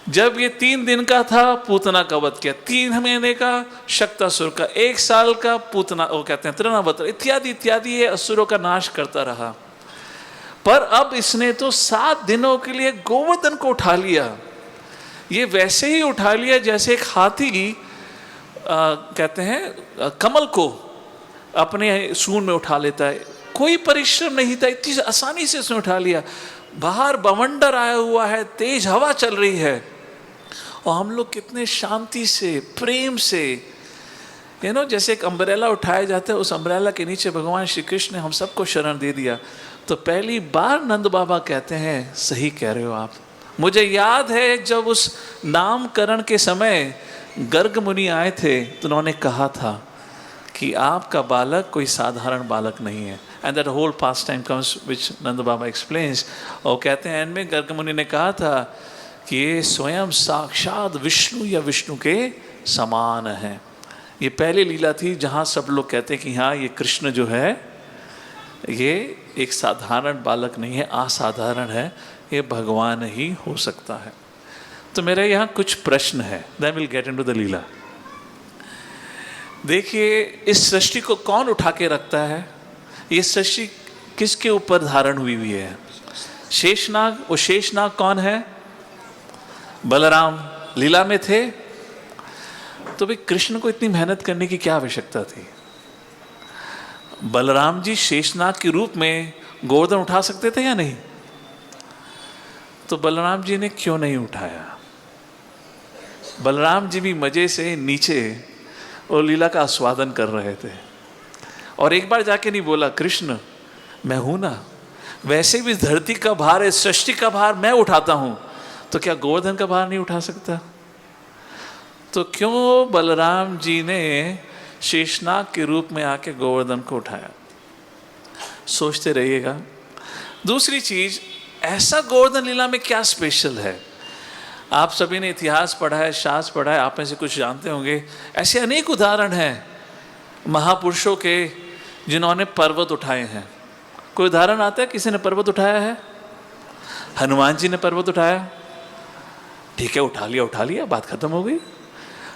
जब ये 3 दिन का था पूतना का वध किया, 3 महीने का शक्तासुर का, 1 साल का पूतना वो कहते हैं तृणावत्र, इत्यादि इत्यादि ये असुरों का नाश करता रहा। पर अब इसने तो 7 दिनों के लिए गोवर्धन को उठा लिया। ये वैसे ही उठा लिया जैसे एक हाथी कहते हैं कमल को अपने सूंड में उठा लेता है। कोई परिश्रम नहीं था, इतनी आसानी से उसने उठा लिया। बाहर बवंडर आया हुआ है, तेज हवा चल रही है, और हम लोग कितने शांति से, प्रेम से, जैसे एक अम्ब्रेला उठाया जाता है, उस अम्ब्रेला के नीचे भगवान श्री कृष्ण ने हम सबको शरण दे दिया। तो पहली बार नंद बाबा कहते हैं, सही कह रहे हो आप। मुझे याद है जब उस नामकरण के समय गर्ग मुनि आए थे तो उन्होंने कहा था कि आपका बालक कोई साधारण बालक नहीं है। And that whole pastime comes which Nand Baba explains. और कहते हैं एंड में गर्ग मुनि ने कहा था कि ये स्वयं साक्षात विष्णु या विष्णु के समान है। ये पहली लीला थी जहाँ सब लोग कहते हैं कि हाँ ये कृष्ण जो है ये एक साधारण बालक नहीं है, असाधारण है, ये भगवान ही हो सकता है। तो मेरे यहाँ कुछ प्रश्न है, then will get into the lila. देखिए इस सृष्टि को कौन उठा के रखता है? ये सृष्टि किसके ऊपर धारण हुई है? शेषनाग। वो शेषनाग कौन है? बलराम लीला में थे। तो भाई कृष्ण को इतनी मेहनत करने की क्या आवश्यकता थी? बलराम जी शेषनाग के रूप में गोवर्धन उठा सकते थे या नहीं? तो बलराम जी ने क्यों नहीं उठाया? बलराम जी भी मजे से नीचे वो लीला का आस्वादन कर रहे थे। और एक बार जाके नहीं बोला कृष्ण मैं हूं ना, वैसे भी धरती का भार है, सृष्टि का भार मैं उठाता हूं, तो क्या गोवर्धन का भार नहीं उठा सकता? तो क्यों बलराम जी ने शेषनाग के रूप में आके गोवर्धन को उठाया? सोचते रहिएगा। दूसरी चीज, ऐसा गोवर्धन लीला में क्या स्पेशल है? आप सभी ने इतिहास पढ़ा है, शास्त्र पढ़ा है, आप में से कुछ जानते होंगे। ऐसे अनेक उदाहरण हैं महापुरुषों के जिन्होंने पर्वत उठाए हैं। कोई उदाहरण आता है किसी ने पर्वत उठाया है? हनुमान जी ने पर्वत उठाया, ठीक है, उठा लिया, बात खत्म हो गई।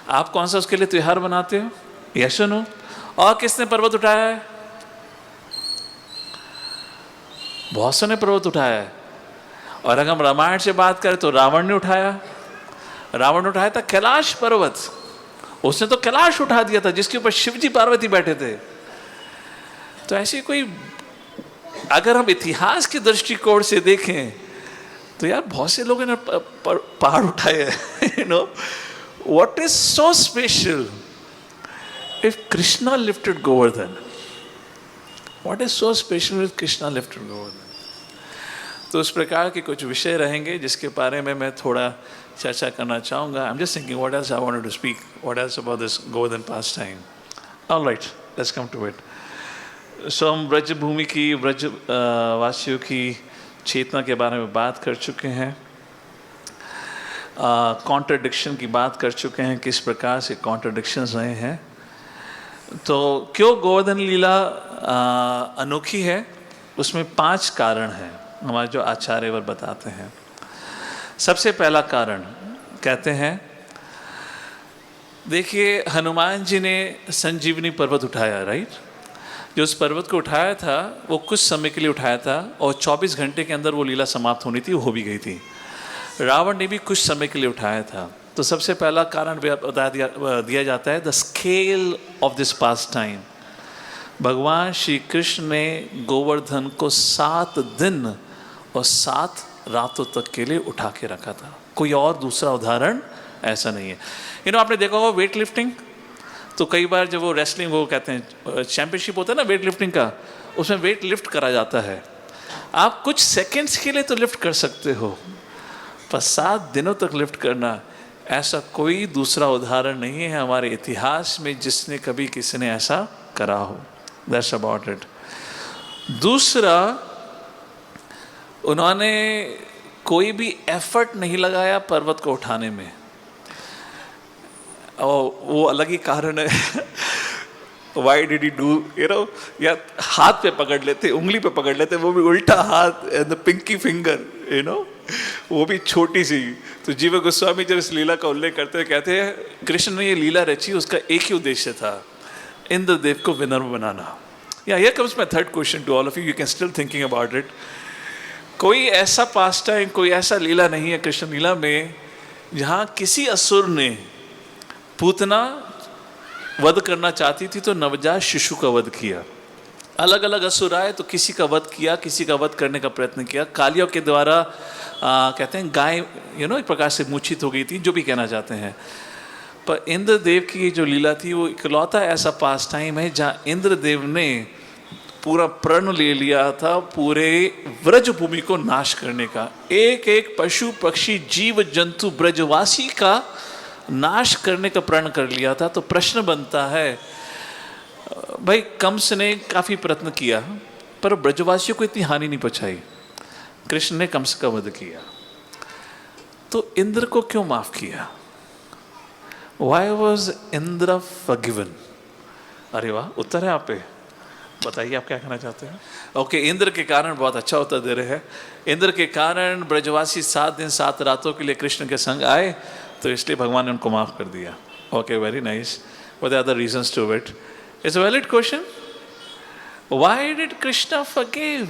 आप कौन सा उसके लिए त्योहार बनाते हो? यस और नो? और किसने पर्वत उठाया है? बहुत से ने पर्वत उठाया है। और अगर हम रामायण से बात करें तो रावण ने उठाया। रावण ने उठाया था कैलाश पर्वत, उसने तो कैलाश उठा दिया था जिसके ऊपर शिवजी पार्वती बैठे थे। तो ऐसी कोई, अगर हम इतिहास के दृष्टिकोण से देखें तो यार बहुत से लोगों ने पहाड़ उठाए हैं। You know what is so special if Krishna lifted Govardhan? What is so special if Krishna lifted Govardhan? तो उस प्रकार के कुछ विषय रहेंगे जिसके बारे में मैं थोड़ा चर्चा करना चाहूँगा। I am just thinking what else I wanted to speak, what else about this Govardhan pastime. Alright, let's come to it. So हम ब्रज भूमि की, ब्रज वासियों की चेतना के बारे में बात कर चुके हैं, कॉन्ट्रडिक्शन की बात कर चुके हैं, किस प्रकार से कॉन्ट्रडिक्शंस रहे हैं। तो क्यों गोवर्धन लीला अनोखी है? उसमें 5 कारण हैं हमारे जो आचार्यवर बताते हैं। सबसे पहला कारण कहते हैं, देखिए हनुमान जी ने संजीवनी पर्वत उठाया, राइट? जो उस पर्वत को उठाया था वो कुछ समय के लिए उठाया था और 24 घंटे के अंदर वो लीला समाप्त होनी थी, वो हो भी गई थी। रावण ने भी कुछ समय के लिए उठाया था। तो सबसे पहला कारण बता दिया जाता है the scale of this pass time. भगवान श्री कृष्ण ने गोवर्धन को 7 दिन और 7 रातों तक के लिए उठा के रखा था। कोई और दूसरा उदाहरण ऐसा नहीं है। आपने देखा होगा वेट लिफ्टिंग, तो कई बार जब वो रेसलिंग, वो कहते हैं चैंपियनशिप होता है ना वेट लिफ्टिंग का, उसमें वेट लिफ्ट करा जाता है। आप कुछ सेकंड्स के लिए तो लिफ्ट कर सकते हो, पर 7 दिनों तक लिफ्ट करना, ऐसा कोई दूसरा उदाहरण नहीं है हमारे इतिहास में जिसने कभी किसी ने ऐसा करा हो। That's about it. दूसरा, उन्होंने कोई भी एफर्ट नहीं लगाया पर्वत को उठाने में, और वो अलग ही कारण है। वाई डिड ही डू, या हाथ पे पकड़ लेते, उंगली पे पकड़ लेते, वो भी उल्टा हाथ, एंड द पिंकी फिंगर, वो भी छोटी सी। तो जीव गोस्वामी जब इस लीला का उल्लेख करते हैं, कहते हैं कृष्ण ने ये लीला रची, उसका एक ही उद्देश्य था, इंद्रदेव को विनम्र बनाना। या here comes my third question to all of you can still thinking about it. कोई ऐसा पास टाइम, कोई ऐसा लीला नहीं है कृष्ण लीला में जहाँ किसी असुर ने पूतना वध करना चाहती थी तो नवजात शिशु का वध किया। अलग अलग असुर आए तो किसी का वध किया, किसी का वध करने का प्रयत्न किया। कालियों के द्वारा कहते हैं गाय एक प्रकार से मूर्छित हो गई थी, जो भी कहना चाहते हैं। पर इंद्रदेव की जो लीला थी वो इकलौता ऐसा पास टाइम है जहाँ इंद्रदेव ने पूरा प्रण ले लिया था पूरे व्रज भूमि को नाश करने का। एक एक पशु पक्षी जीव जंतु ब्रजवासी का नाश करने का प्रण कर लिया था। तो प्रश्न बनता है, भाई कंस ने काफी प्रयत्न किया पर ब्रजवासियों को इतनी हानि नहीं पहुंचाई, कृष्ण ने कंस का वध किया, तो इंद्र को क्यों माफ किया? Why was Indra forgiven? अरे वाह, उत्तर है आप पे, बताइए आप क्या कहना चाहते हैं। ओके, इंद्र के कारण, बहुत अच्छा उत्तर दे रहे हैं। इंद्र के कारण ब्रजवासी 7 दिन 7 रातों के लिए कृष्ण के संग आए, तो इसलिए भगवान ने उनको माफ कर दिया। Okay, very nice. What are the reasons to it? It's a valid question. Why did Krishna forgive?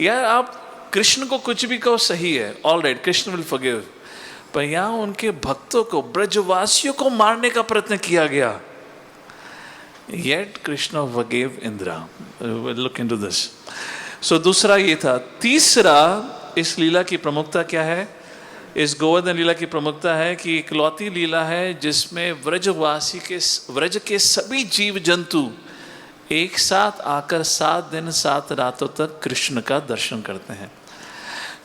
यार आप कृष्ण को कुछ भी कहो सही है, all right, Krishna will forgive, पर यहाँ उनके भक्तों को, ब्रजवासियों को मारने का प्रयत्न किया गया। Yet Krishna forgave Indra. We'll look into this. So दूसरा ये था। तीसरा, इस लीला की प्रमुखता क्या है? इस गोवर्धन लीला की प्रमुखता है कि इकलौती लीला है जिसमें व्रज के सभी जीव जंतु एक साथ आकर 7 दिन 7 रातों तक कृष्ण का दर्शन करते हैं।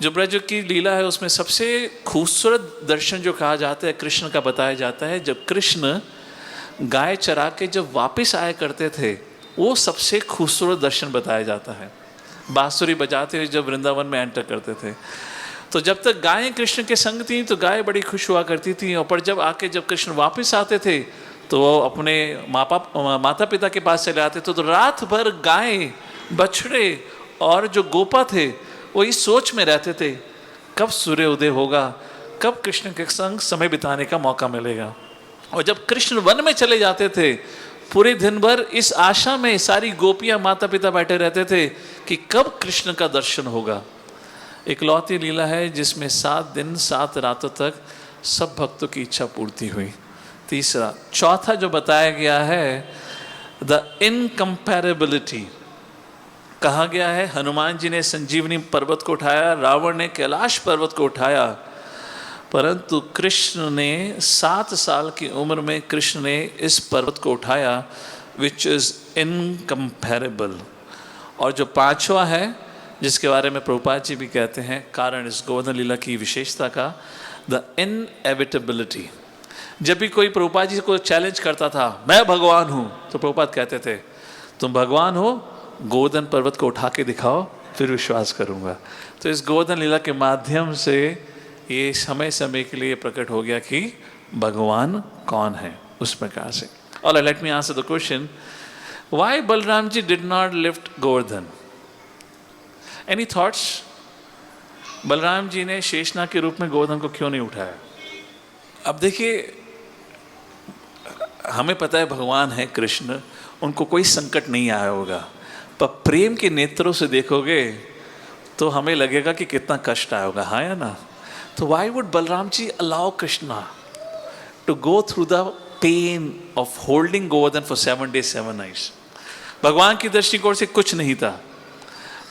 जो ब्रज की लीला है उसमें सबसे खूबसूरत दर्शन जो कहा जाता है कृष्ण का बताया जाता है, जब कृष्ण गाय चरा के जब वापस आया करते थे, वो सबसे खूबसूरत दर्शन बताया जाता है। बांसुरी बजाते हुए जब वृंदावन में एंटर करते थे, तो जब तक गायें कृष्ण के संग थी तो गाय बड़ी खुश हुआ करती थी, और पर जब कृष्ण वापस आते थे तो वो अपने माता पिता के पास चले आते थे, तो रात भर गाय, बछड़े और जो गोपा थे वो इस सोच में रहते थे कब सूर्य उदय होगा, कब कृष्ण के संग समय बिताने का मौका मिलेगा। और जब कृष्ण वन में चले जाते थे, पूरे दिन भर इस आशा में सारी गोपियां माता पिता बैठे रहते थे कि कब कृष्ण का दर्शन होगा। इकलौती लीला है जिसमें 7 दिन 7 रातों तक सब भक्तों की इच्छा पूर्ति हुई। तीसरा, चौथा जो बताया गया है, द इनकम्पैरेबिलिटी। कहा गया है हनुमान जी ने संजीवनी पर्वत को उठाया, रावण ने कैलाश पर्वत को उठाया, परंतु कृष्ण ने 7 साल की उम्र में कृष्ण ने इस पर्वत को उठाया, विच इज़ इनकम्पैरेबल। और जो पांचवा है जिसके बारे में प्रभुपाद जी भी कहते हैं कारण इस गोवर्धन लीला की विशेषता का, द इनएविटेबिलिटी। जब भी कोई प्रभुपाद जी को चैलेंज करता था मैं भगवान हूँ, तो प्रभुपाद कहते थे तुम भगवान हो, गोवर्धन पर्वत को उठा के दिखाओ फिर विश्वास करूँगा। तो इस गोवर्धन लीला के माध्यम से ये समय समय के लिए प्रकट हो गया कि भगवान कौन है, उस प्रकार से। और let me answer the question, why Balaram ji did not lift Govardhan? Any thoughts? Balaram ji ने शेषनाग के रूप में गोवर्धन को क्यों नहीं उठाया? अब देखिए, हमें पता है भगवान है कृष्ण, उनको कोई संकट नहीं आया होगा, पर प्रेम के नेत्रों से देखोगे तो हमें लगेगा कि कितना कष्ट आया होगा, हाँ या ना? तो why would Balram ji allow Krishna to go through the pain of holding Govardhan for 7 days 7 nights? भगवान की दृष्टिकोण से कुछ नहीं था,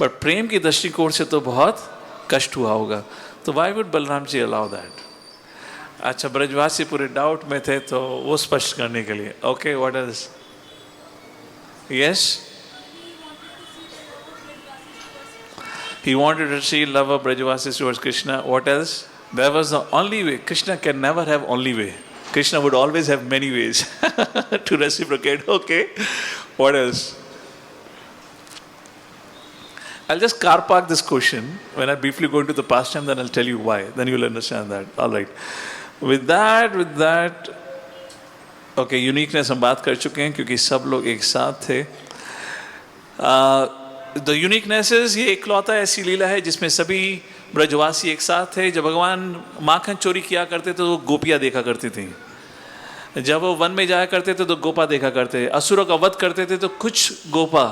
बट प्रेम की दृष्टिकोण से तो बहुत कष्ट हुआ होगा। तो why would Balram ji allow that? अच्छा, ब्रजवासी पूरे डाउट में थे तो वो स्पष्ट करने के लिए। Okay, what else? Yes, he wanted to see love of Brajavasis towards Krishna. What else? That was the only way. Krishna can never have only way. Krishna would always have many ways to reciprocate. Okay, what else? I'll just car park this question. When I briefly go into the pastime, then I'll tell you why. Then you'll understand that. All right. With that, okay, uniqueness हम बात कर चुके हैं क्योंकि सब लोग एक साथ थे। द यूनिकनेसेस, ये इकलौता ऐसी लीला है जिसमें सभी ब्रजवासी एक साथ थे। जब भगवान माखन चोरी किया करते थे तो गोपियाँ देखा करती थी, जब वो वन में जाया करते थे तो गोपा देखा करते, असुरों का वध करते थे तो कुछ गोपा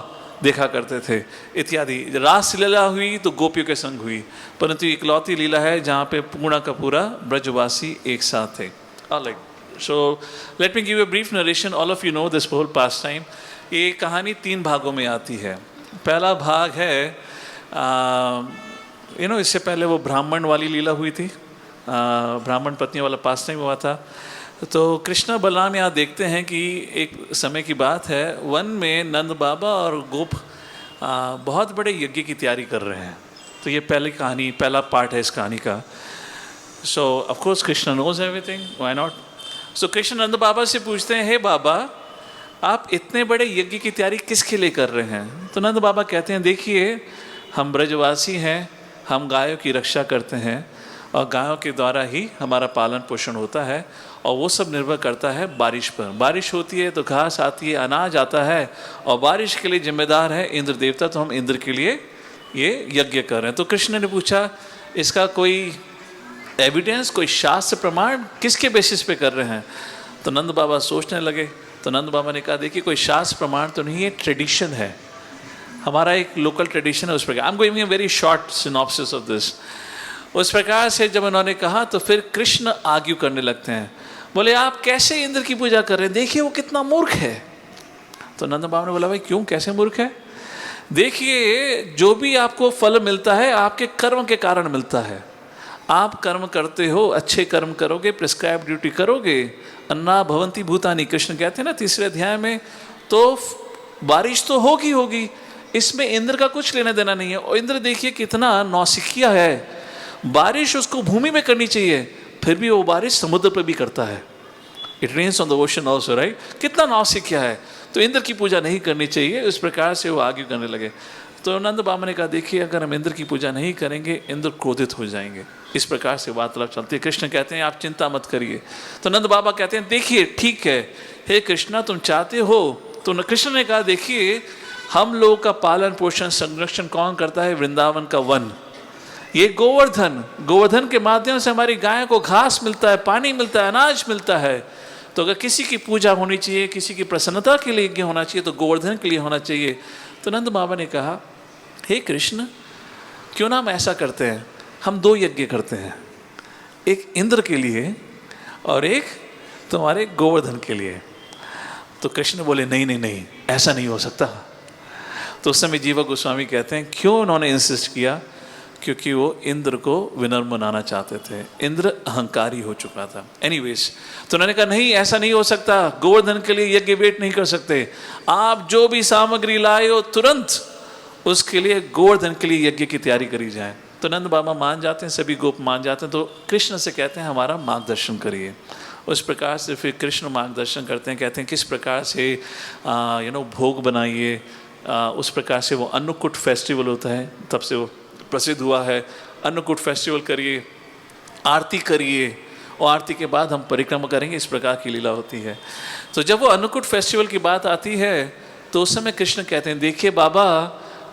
देखा करते थे इत्यादि। रास लीला हुई तो गोपियों के संग हुई, परंतु इकलौती लीला है जहाँ पे पूर्ण का पूरा ब्रजवासी एक साथ थे। Alright, so let me give a brief narration. All of you know this whole pastime. ये कहानी 3 भागों में आती है। पहला भाग है इससे पहले वो ब्राह्मण वाली लीला हुई थी, ब्राह्मण पत्नी वाला पास टाइम हुआ था। तो कृष्णा बलराम यहाँ देखते हैं कि एक समय की बात है, वन में नंद बाबा और गोप बहुत बड़े यज्ञ की तैयारी कर रहे हैं। तो ये पहला पार्ट है इस कहानी का। So of course Krishna knows everything, why not. So Krishna Nand Baba से पूछते हैं, हे बाबा, आप इतने बड़े यज्ञ की तैयारी किसके लिए कर रहे हैं? तो नंद बाबा कहते हैं, देखिए हम ब्रजवासी हैं, हम गायों की रक्षा करते हैं और गायों के द्वारा ही हमारा पालन पोषण होता है, और वो सब निर्भर करता है बारिश पर। बारिश होती है तो घास आती है, अनाज आता है, और बारिश के लिए जिम्मेदार है इंद्र देवता, तो हम इंद्र के लिए ये यज्ञ कर रहे हैं। तो कृष्ण ने पूछा, इसका कोई एविडेंस, कोई शास्त्र प्रमाण किसके बेसिस पे कर रहे हैं? तो नंद बाबा सोचने लगे। तो नंद बाबा ने कहा, देखिए कोई शास्त्र प्रमाण तो नहीं है, ट्रेडिशन है, हमारा एक लोकल ट्रेडिशन है। उस प्रकार I am going a very short synopsis of this. उस प्रकार से जब उन्होंने कहा तो फिर कृष्ण आर्ग्यू करने लगते हैं, बोले आप कैसे इंद्र की पूजा कर रहे हैं, देखिए वो कितना मूर्ख है। तो नंद बाबा ने बोला, भाई क्यों, कैसे मूर्ख है? देखिए जो भी आपको फल मिलता है आपके कर्म के कारण मिलता है, आप कर्म करते हो, अच्छे कर्म करोगे, प्रिस्क्राइब ड्यूटी करोगे, अन्ना भवंती भूतानी, कृष्ण कहते हैं ना तीसरे अध्याय में, तो बारिश तो होगी होगी, इसमें इंद्र का कुछ लेना देना नहीं है। और इंद्र देखिए कितना नौसिखिया है, बारिश उसको भूमि में करनी चाहिए, फिर भी वो बारिश समुद्र पर भी करता है। It rains on the ocean also, right. कितना नौसिखिया है, तो इंद्र की पूजा नहीं करनी चाहिए। इस प्रकार से वो आगे करने लगे। तो नंद बाबा ने कहा देखिए अगर हम इंद्र की पूजा नहीं करेंगे इंद्र क्रोधित हो जाएंगे। इस प्रकार से वार्तालाप चलती है। कृष्ण कहते हैं आप चिंता मत करिए। तो नंद बाबा कहते हैं देखिए ठीक है, हे कृष्णा तुम चाहते हो। तो कृष्ण ने कहा देखिए हम लोगों का पालन पोषण संरक्षण कौन करता है? वृंदावन का वन, ये गोवर्धन, गोवर्धन के माध्यम से हमारी गाय को घास मिलता है, पानी मिलता है, अनाज मिलता है। तो अगर किसी की पूजा होनी चाहिए, किसी की प्रसन्नता के लिए यज्ञ होना चाहिए, तो गोवर्धन के लिए होना चाहिए। तो नंद बाबा ने कहा हे कृष्ण क्यों ना हम ऐसा करते हैं, हम 2 यज्ञ करते हैं, एक इंद्र के लिए और एक तुम्हारे गोवर्धन के लिए। तो कृष्ण बोले नहीं नहीं नहीं, ऐसा नहीं हो सकता। तो उस समय जीवा गोस्वामी कहते हैं क्यों उन्होंने इंसिस्ट किया? क्योंकि वो इंद्र को विनम्र बनाना चाहते थे। इंद्र अहंकारी हो चुका था। एनीवेज, तो उन्होंने कहा नहीं ऐसा नहीं हो सकता, गोवर्धन के लिए यज्ञ वेट नहीं कर सकते, आप जो भी सामग्री लाए हो तुरंत उसके लिए गोवर्धन के लिए यज्ञ की तैयारी करी जाए। तो नंद बाबा मान जाते हैं, सभी गोप मान जाते हैं। तो कृष्ण से कहते हैं हमारा मार्गदर्शन करिए। उस प्रकार से फिर कृष्ण मार्गदर्शन करते हैं, कहते हैं किस प्रकार से भोग बनाइए। उस प्रकार से वो अन्नकूट फेस्टिवल होता है, तब से वो प्रसिद्ध हुआ है। अन्नकूट फेस्टिवल करिए, आरती करिए, और आरती के बाद हम परिक्रमा करेंगे। इस प्रकार की लीला होती है। तो जब वो अन्नकूट फेस्टिवल की बात आती है तो उस समय कृष्ण कहते हैं देखिए बाबा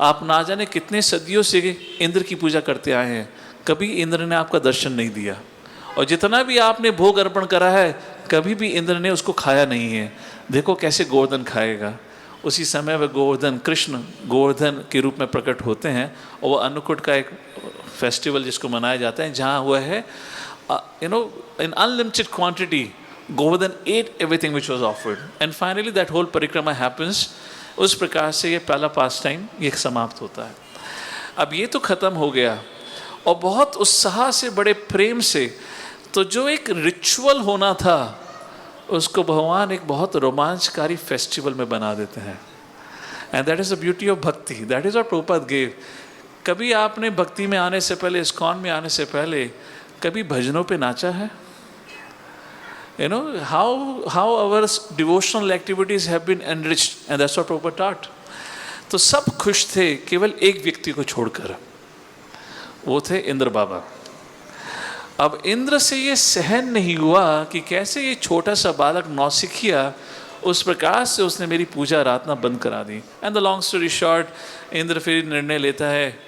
आप ना जाने कितने सदियों से इंद्र की पूजा करते आए हैं, कभी इंद्र ने आपका दर्शन नहीं दिया, और जितना भी आपने भोग अर्पण करा है कभी भी इंद्र ने उसको खाया नहीं है। देखो कैसे गोवर्धन खाएगा। उसी समय वह गोवर्धन, कृष्ण गोवर्धन के रूप में प्रकट होते हैं, और वह अन्नकूट का एक फेस्टिवल जिसको मनाया जाता है जहाँ हुआ है in unlimited quantity Govardhan ate everything which was offered, and finally that whole परिक्रमा happens। उस प्रकार से ये पहला पास टाइम ये समाप्त होता है। अब ये तो ख़त्म हो गया, और बहुत उत्साह से बड़े प्रेम से, तो जो एक रिचुअल होना था उसको भगवान एक बहुत रोमांचकारी फेस्टिवल में बना देते हैं। And that is the beauty of bhakti, that is what Prabhupada gave. कभी आपने भक्ति में आने से पहले, इस्कॉन में आने से पहले कभी भजनों पे नाचा है? how our devotional activities have been enriched, and that's what Prabhupada taught। तो सब खुश थे केवल एक व्यक्ति को छोड़कर, वो थे इंद्र बाबा। अब इंद्र से ये सहन नहीं हुआ कि कैसे ये छोटा सा बालक नौसिखिया, उस प्रकार से उसने मेरी पूजा आराधना बंद करा दी। And the long story short, Indra फिर निर्णय लेता है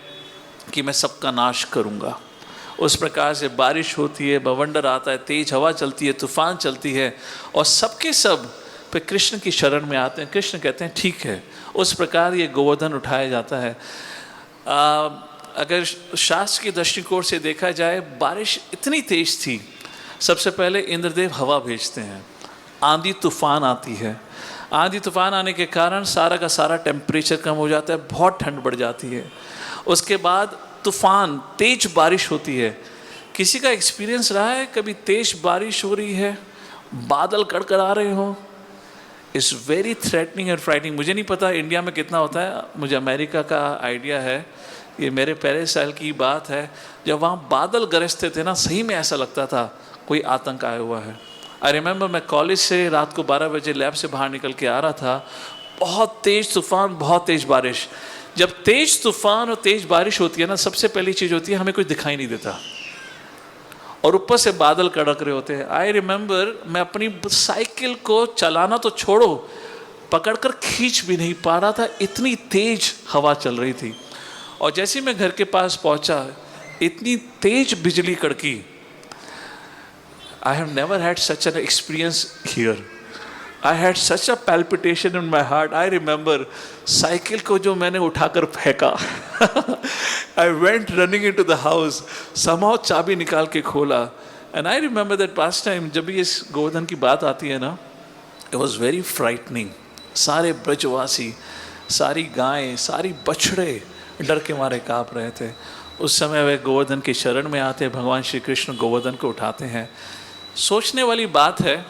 कि मैं सबका नाश करूँगा। उस प्रकार से बारिश होती है, बवंडर आता है, तेज हवा चलती है, तूफान चलती है, और सबके सब पे कृष्ण की शरण में आते हैं। कृष्ण कहते हैं ठीक है। उस प्रकार ये गोवर्धन उठाया जाता है। अगर शास्त्र की दृष्टिकोण से देखा जाए, बारिश इतनी तेज थी, सबसे पहले इंद्रदेव हवा भेजते हैं, आंधी तूफान आती है। आंधी तूफान आने के कारण सारा का सारा टेम्परेचर कम हो जाता है, बहुत ठंड बढ़ जाती है। उसके बाद तूफान, तेज बारिश होती है। किसी का एक्सपीरियंस रहा है कभी तेज बारिश हो रही है, बादल कड़कड़ा रहे हो? It's very threatening and frightening. मुझे नहीं पता इंडिया में कितना होता है, मुझे अमेरिका का आइडिया है। ये मेरे पहले साल की बात है, जब वहाँ बादल गरजते थे ना, सही में ऐसा लगता था कोई आतंक आया हुआ है। आई रिमेंबर मैं कॉलेज से रात को 12 बजे लैब से बाहर निकल के आ रहा था, बहुत तेज तूफान, बहुत तेज बारिश। जब तेज तूफान और तेज बारिश होती है ना, सबसे पहली चीज़ होती है हमें कुछ दिखाई नहीं देता, और ऊपर से बादल कड़क रहे होते हैं। आई रिमेंबर मैं अपनी साइकिल को चलाना तो छोड़ो, पकड़कर खींच भी नहीं पा रहा था, इतनी तेज हवा चल रही थी। और जैसे ही मैं घर के पास पहुंचा, इतनी तेज बिजली कड़की। I have never had such an experience here. I had such a palpitation in my heart. I remember cycle को जो मैंने उठाकर फेंका, I went running into the house, somehow चाबी निकाल के खोला। And I remember that pastime, जब भी इस गोवर्धन की बात आती है ना, इट वॉज वेरी फ्राइटनिंग। सारे ब्रजवासी, सारी गायें, सारी बछड़े डर के मारे काँप रहे थे। उस समय वे गोवर्धन की शरण में आते हैं, भगवान श्री कृष्ण गोवर्धन को उठाते हैं। सोचने वाली बात है,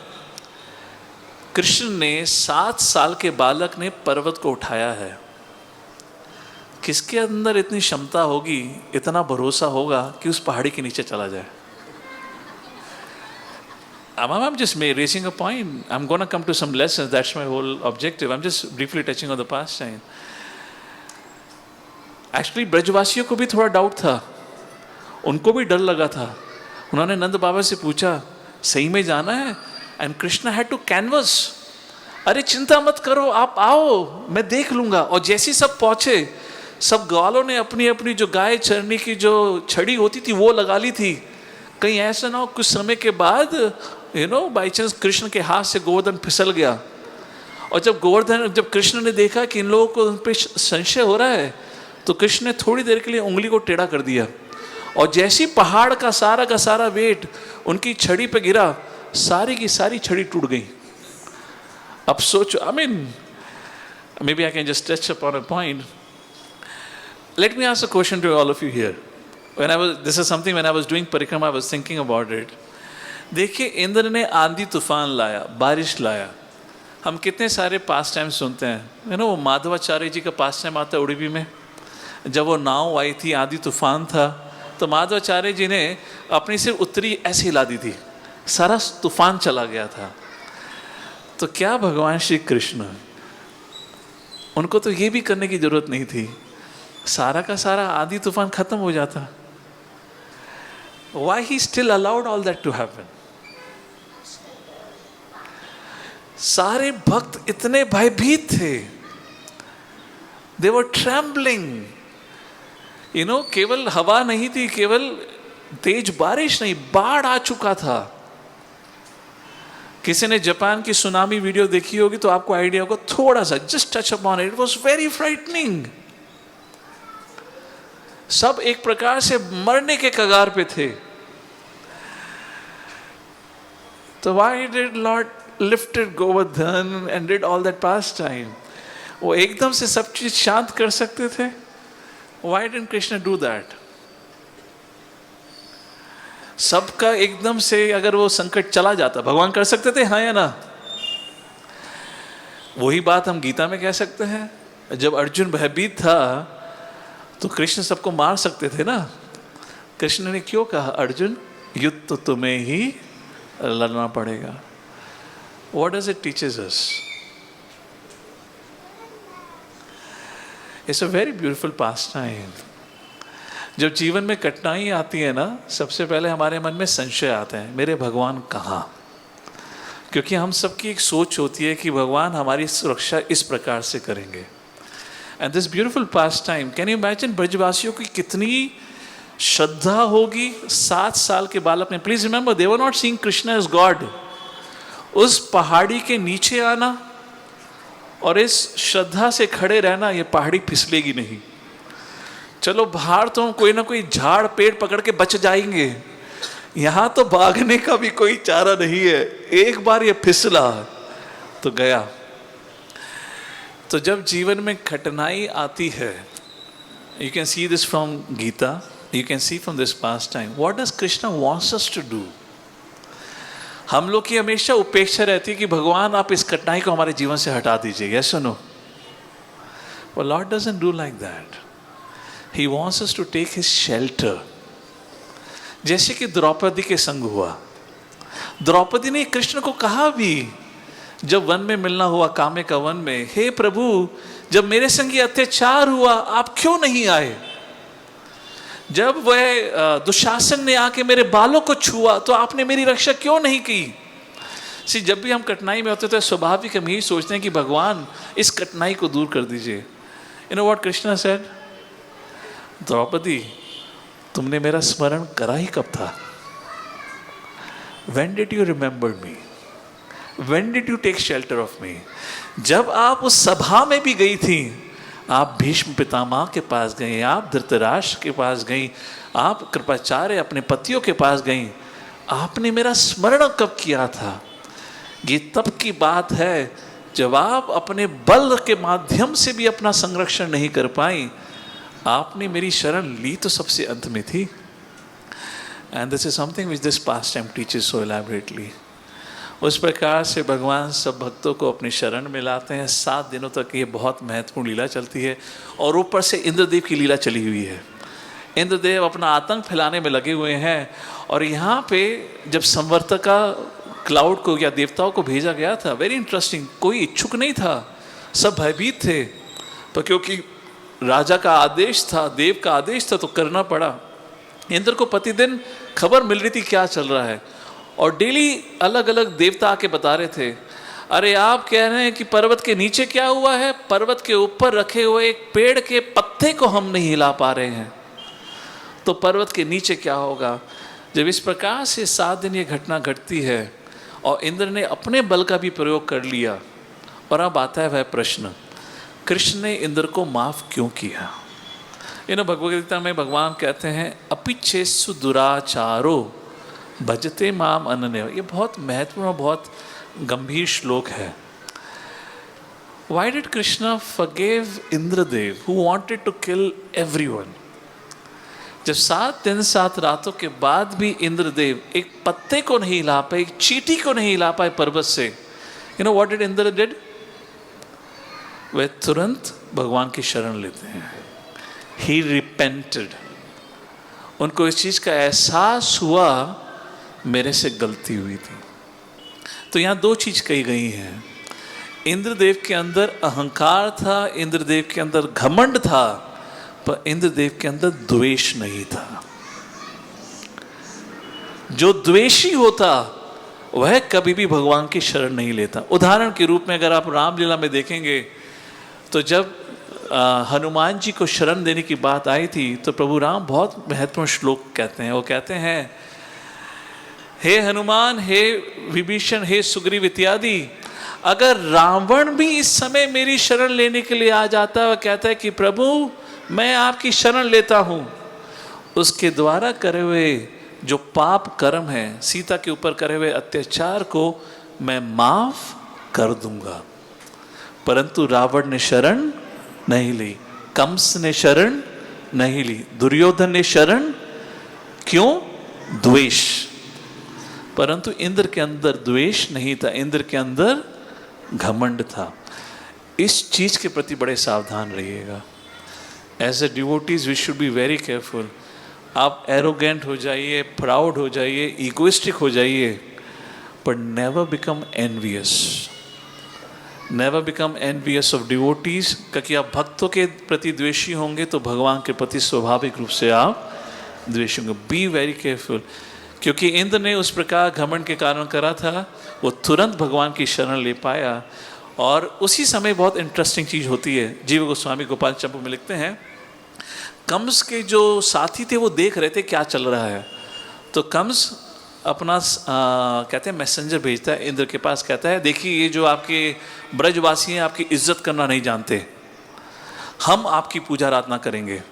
कृष्ण ने 7 साल के बालक ने पर्वत को उठाया है। किसके अंदर इतनी क्षमता होगी, इतना भरोसा होगा कि उस पहाड़ी के नीचे चला जाए? I'm just raising a point. I'm going to come to some lessons. That's my whole objective. I'm just briefly touching on the past time. Actually, ब्रजवासियों को भी थोड़ा डाउट था, उनको भी डर लगा था। उन्होंने नंद बाबा से पूछा, सही में जाना है? And Krishna had to canvas, अरे चिंता मत करो, आप आओ, मैं देख लूंगा। और जैसे सब पहुंचे, सब ग्वालों ने अपनी अपनी जो गाय चरनी की जो छड़ी होती थी वो लगा ली थी। कहीं ऐसा ना हो कुछ समय के बाद बाई चांस कृष्ण के हाथ से गोवर्धन फिसल गया। और जब कृष्ण ने देखा कि इन लोगों को उन पर संशय हो रहा है, तो कृष्ण ने थोड़ी देर के लिए उंगली को टेढ़ा कर दिया, और जैसी पहाड़ का सारा वेट उनकी छड़ी पे गिरा, सारी की सारी छड़ी टूट गई। अब सोचो, maybe I can just touch upon a point. Let me ask a question to all of you here. This is something when I was doing परिक्रमा, I was thinking about it. देखिए, इंद्र ने आंधी तूफान लाया, बारिश लाया। हम कितने सारे पास टाइम सुनते हैं, वो माधवाचार्य जी का पास टाइम आता है उड़ीबी में। जब वो नाव आई थी, आंधी तूफान था, तो माधवाचार्य जी ने अपनी सिर्फ उत्तरी ऐसे हिला दी थी, सारा तूफान चला गया था। तो क्या भगवान श्री कृष्ण, उनको तो ये भी करने की जरूरत नहीं थी, सारा का सारा आंधी तूफान खत्म हो जाता। Why he still allowed all that to happen? सारे भक्त इतने भयभीत थे, they were trembling. केवल हवा नहीं थी, केवल तेज बारिश नहीं, बाढ़ आ चुका था। किसी ने जापान की सुनामी वीडियो देखी होगी तो आपको आइडिया होगा, थोड़ा सा just touch upon it, was very frightening. सब एक प्रकार से मरने के कगार पे थे। तो why did Lord lifted Govardhan and did all that pastime? वो एकदम से सब चीज शांत कर सकते थे। Why didn't Krishna do that? सबका एकदम से अगर वो संकट चला जाता, भगवान कर सकते थे, हाँ या ना? वही बात हम गीता में कह सकते हैं। जब अर्जुन भयभीत था तो कृष्ण सबको मार सकते थे ना। कृष्ण ने क्यों कहा, अर्जुन युद्ध तो तुम्हें ही लड़ना पड़ेगा। What does it teaches us? It's a very beautiful pastime. जब जीवन में कठिनाई आती है ना, सबसे पहले हमारे मन में संशय आता है, मेरे भगवान कहाँ? क्योंकि हम सबकी एक सोच होती है कि भगवान हमारी सुरक्षा इस प्रकार से करेंगे। And this beautiful pastime, can you imagine ब्रजवासियों की कितनी श्रद्धा होगी। 7 साल के बालक ने, please remember, they were not seeing Krishna as God. उस पहाड़ी के नीचे आना और इस श्रद्धा से खड़े रहना, ये पहाड़ी फिसलेगी नहीं। चलो बाहर तो कोई ना कोई झाड़ पेड़ पकड़ के बच जाएंगे, यहां तो भागने का भी कोई चारा नहीं है। एक बार ये फिसला तो गया। तो जब जीवन में कठिनाई आती है, you can see this from Gita, you can see from this pastime, what does Krishna wants us to do. हम लोग की हमेशा उपेक्षा रहती है कि भगवान आप इस कठिनाई को हमारे जीवन से हटा दीजिए, यस और no. But lord doesn't do like that. He wants us to take his shelter. जैसे कि द्रौपदी के संग हुआ, द्रौपदी ने कृष्ण को कहा भी, जब वन में मिलना हुआ, कामे का वन में, हे प्रभु जब मेरे संग ये अत्याचार हुआ आप क्यों नहीं आए? जब वह दुशासन ने आके मेरे बालों को छुआ तो आपने मेरी रक्षा क्यों नहीं की? जब भी हम कठिनाई में होते तो स्वाभाविक हम यही सोचते हैं कि भगवान इस कठिनाई को दूर कर दीजिए। You know what Krishna said, Draupadi तुमने मेरा स्मरण करा ही कब था? When did you remember me? When did you take shelter of me? जब आप उस सभा में भी गई थी, आप भीष्म पितामह के पास गई, आप धृतराष्ट्र के पास गई, आप कृपाचार्य अपने पतियों के पास गई, आपने मेरा स्मरण कब किया था? ये तब की बात है जब आप अपने बल के माध्यम से भी अपना संरक्षण नहीं कर पाई, आपने मेरी शरण ली तो सबसे अंत में थी। And this is something which this pastime teaches so elaborately. उस प्रकार से भगवान सब भक्तों को अपनी शरण में लाते हैं। 7 दिनों तक ये बहुत महत्वपूर्ण लीला चलती है। और ऊपर से इंद्रदेव की लीला चली हुई है। इंद्रदेव अपना आतंक फैलाने में लगे हुए हैं। और यहाँ पे जब संवर्तका क्लाउड को या देवताओं को भेजा गया था, वेरी इंटरेस्टिंग, कोई इच्छुक नहीं था, सब भयभीत थे, पर क्योंकि राजा का आदेश था, देव का आदेश था, तो करना पड़ा। इंद्र को प्रतिदिन खबर मिल रही थी क्या चल रहा है, और डेली अलग अलग देवता आके बता रहे थे, अरे आप कह रहे हैं कि पर्वत के नीचे क्या हुआ है, पर्वत के ऊपर रखे हुए एक पेड़ के पत्ते को हम नहीं हिला पा रहे हैं, तो पर्वत के नीचे क्या होगा। जब इस प्रकार से 7 दिन ये घटना घटती है और इंद्र ने अपने बल का भी प्रयोग कर लिया, और अब आता है वह प्रश्न, कृष्ण ने इंद्र को माफ क्यों किया। भगवद गीता में भगवान कहते हैं अपिच्छेसु दुराचारो भजते माम अनन्य। ये बहुत महत्वपूर्ण और बहुत गंभीर श्लोक है। Why did Krishna forgive Indradev who wanted to kill everyone? जब 7 दिन 7 रातों के बाद भी इंद्रदेव एक पत्ते को नहीं हिला पाए, एक चींटी को नहीं हिला पाए पर्वत से, what did Indra did? वे तुरंत भगवान की शरण लेते हैं। He repented. उनको इस चीज का एहसास हुआ, मेरे से गलती हुई थी। तो यहाँ 2 चीज कही गई हैं। इंद्रदेव के अंदर अहंकार था, इंद्रदेव के अंदर घमंड था, पर इंद्रदेव के अंदर द्वेष नहीं था। जो द्वेषी होता वह कभी भी भगवान की शरण नहीं लेता। उदाहरण के रूप में अगर आप रामलीला में देखेंगे, तो जब हनुमान जी को शरण देने की बात आई थी, तो प्रभु राम बहुत महत्वपूर्ण श्लोक कहते हैं। वो कहते हैं, हे हनुमान, हे विभीषण, हे सुग्रीव इत्यादि, अगर रावण भी इस समय मेरी शरण लेने के लिए आ जाता है, वह कहता है कि प्रभु मैं आपकी शरण लेता हूं, उसके द्वारा करे हुए जो पाप कर्म है, सीता के ऊपर करे हुए अत्याचार को मैं माफ कर दूंगा। परंतु रावण ने शरण नहीं ली, कंस ने शरण नहीं ली, दुर्योधन ने शरण, क्यों? द्वेष। परंतु इंद्र के अंदर द्वेष नहीं था, इंद्र के अंदर घमंड था। इस चीज के प्रति बड़े सावधान रहिएगा। As a devotees we should be very careful. आप एरोगेंट हो जाइए, प्राउड हो जाइए, इगोइस्टिक हो जाइए, पर never become envious. Never become envious of devotees. क्योंकि आप भक्तों के प्रति द्वेषी होंगे तो भगवान के प्रति स्वाभाविक रूप से आप द्वेषी होंगे। B very careful. क्योंकि इंद्र ने उस प्रकार घमंड के कारण करा था, वो तुरंत भगवान की शरण ले पाया। और उसी समय बहुत इंटरेस्टिंग चीज होती है, जीव गोस्वामी गोपाल चंपू में लिखते हैं, कंस के जो साथी थे वो देख रहे थे क्या चल रहा है, तो कंस अपना कहते हैं मैसेंजर भेजता है इंद्र के पास, कहता है देखिए ये जो आपके ब्रजवासी हैं आपकी इज्जत करना नहीं जानते, हम आपकी पूजा आराधना करेंगे,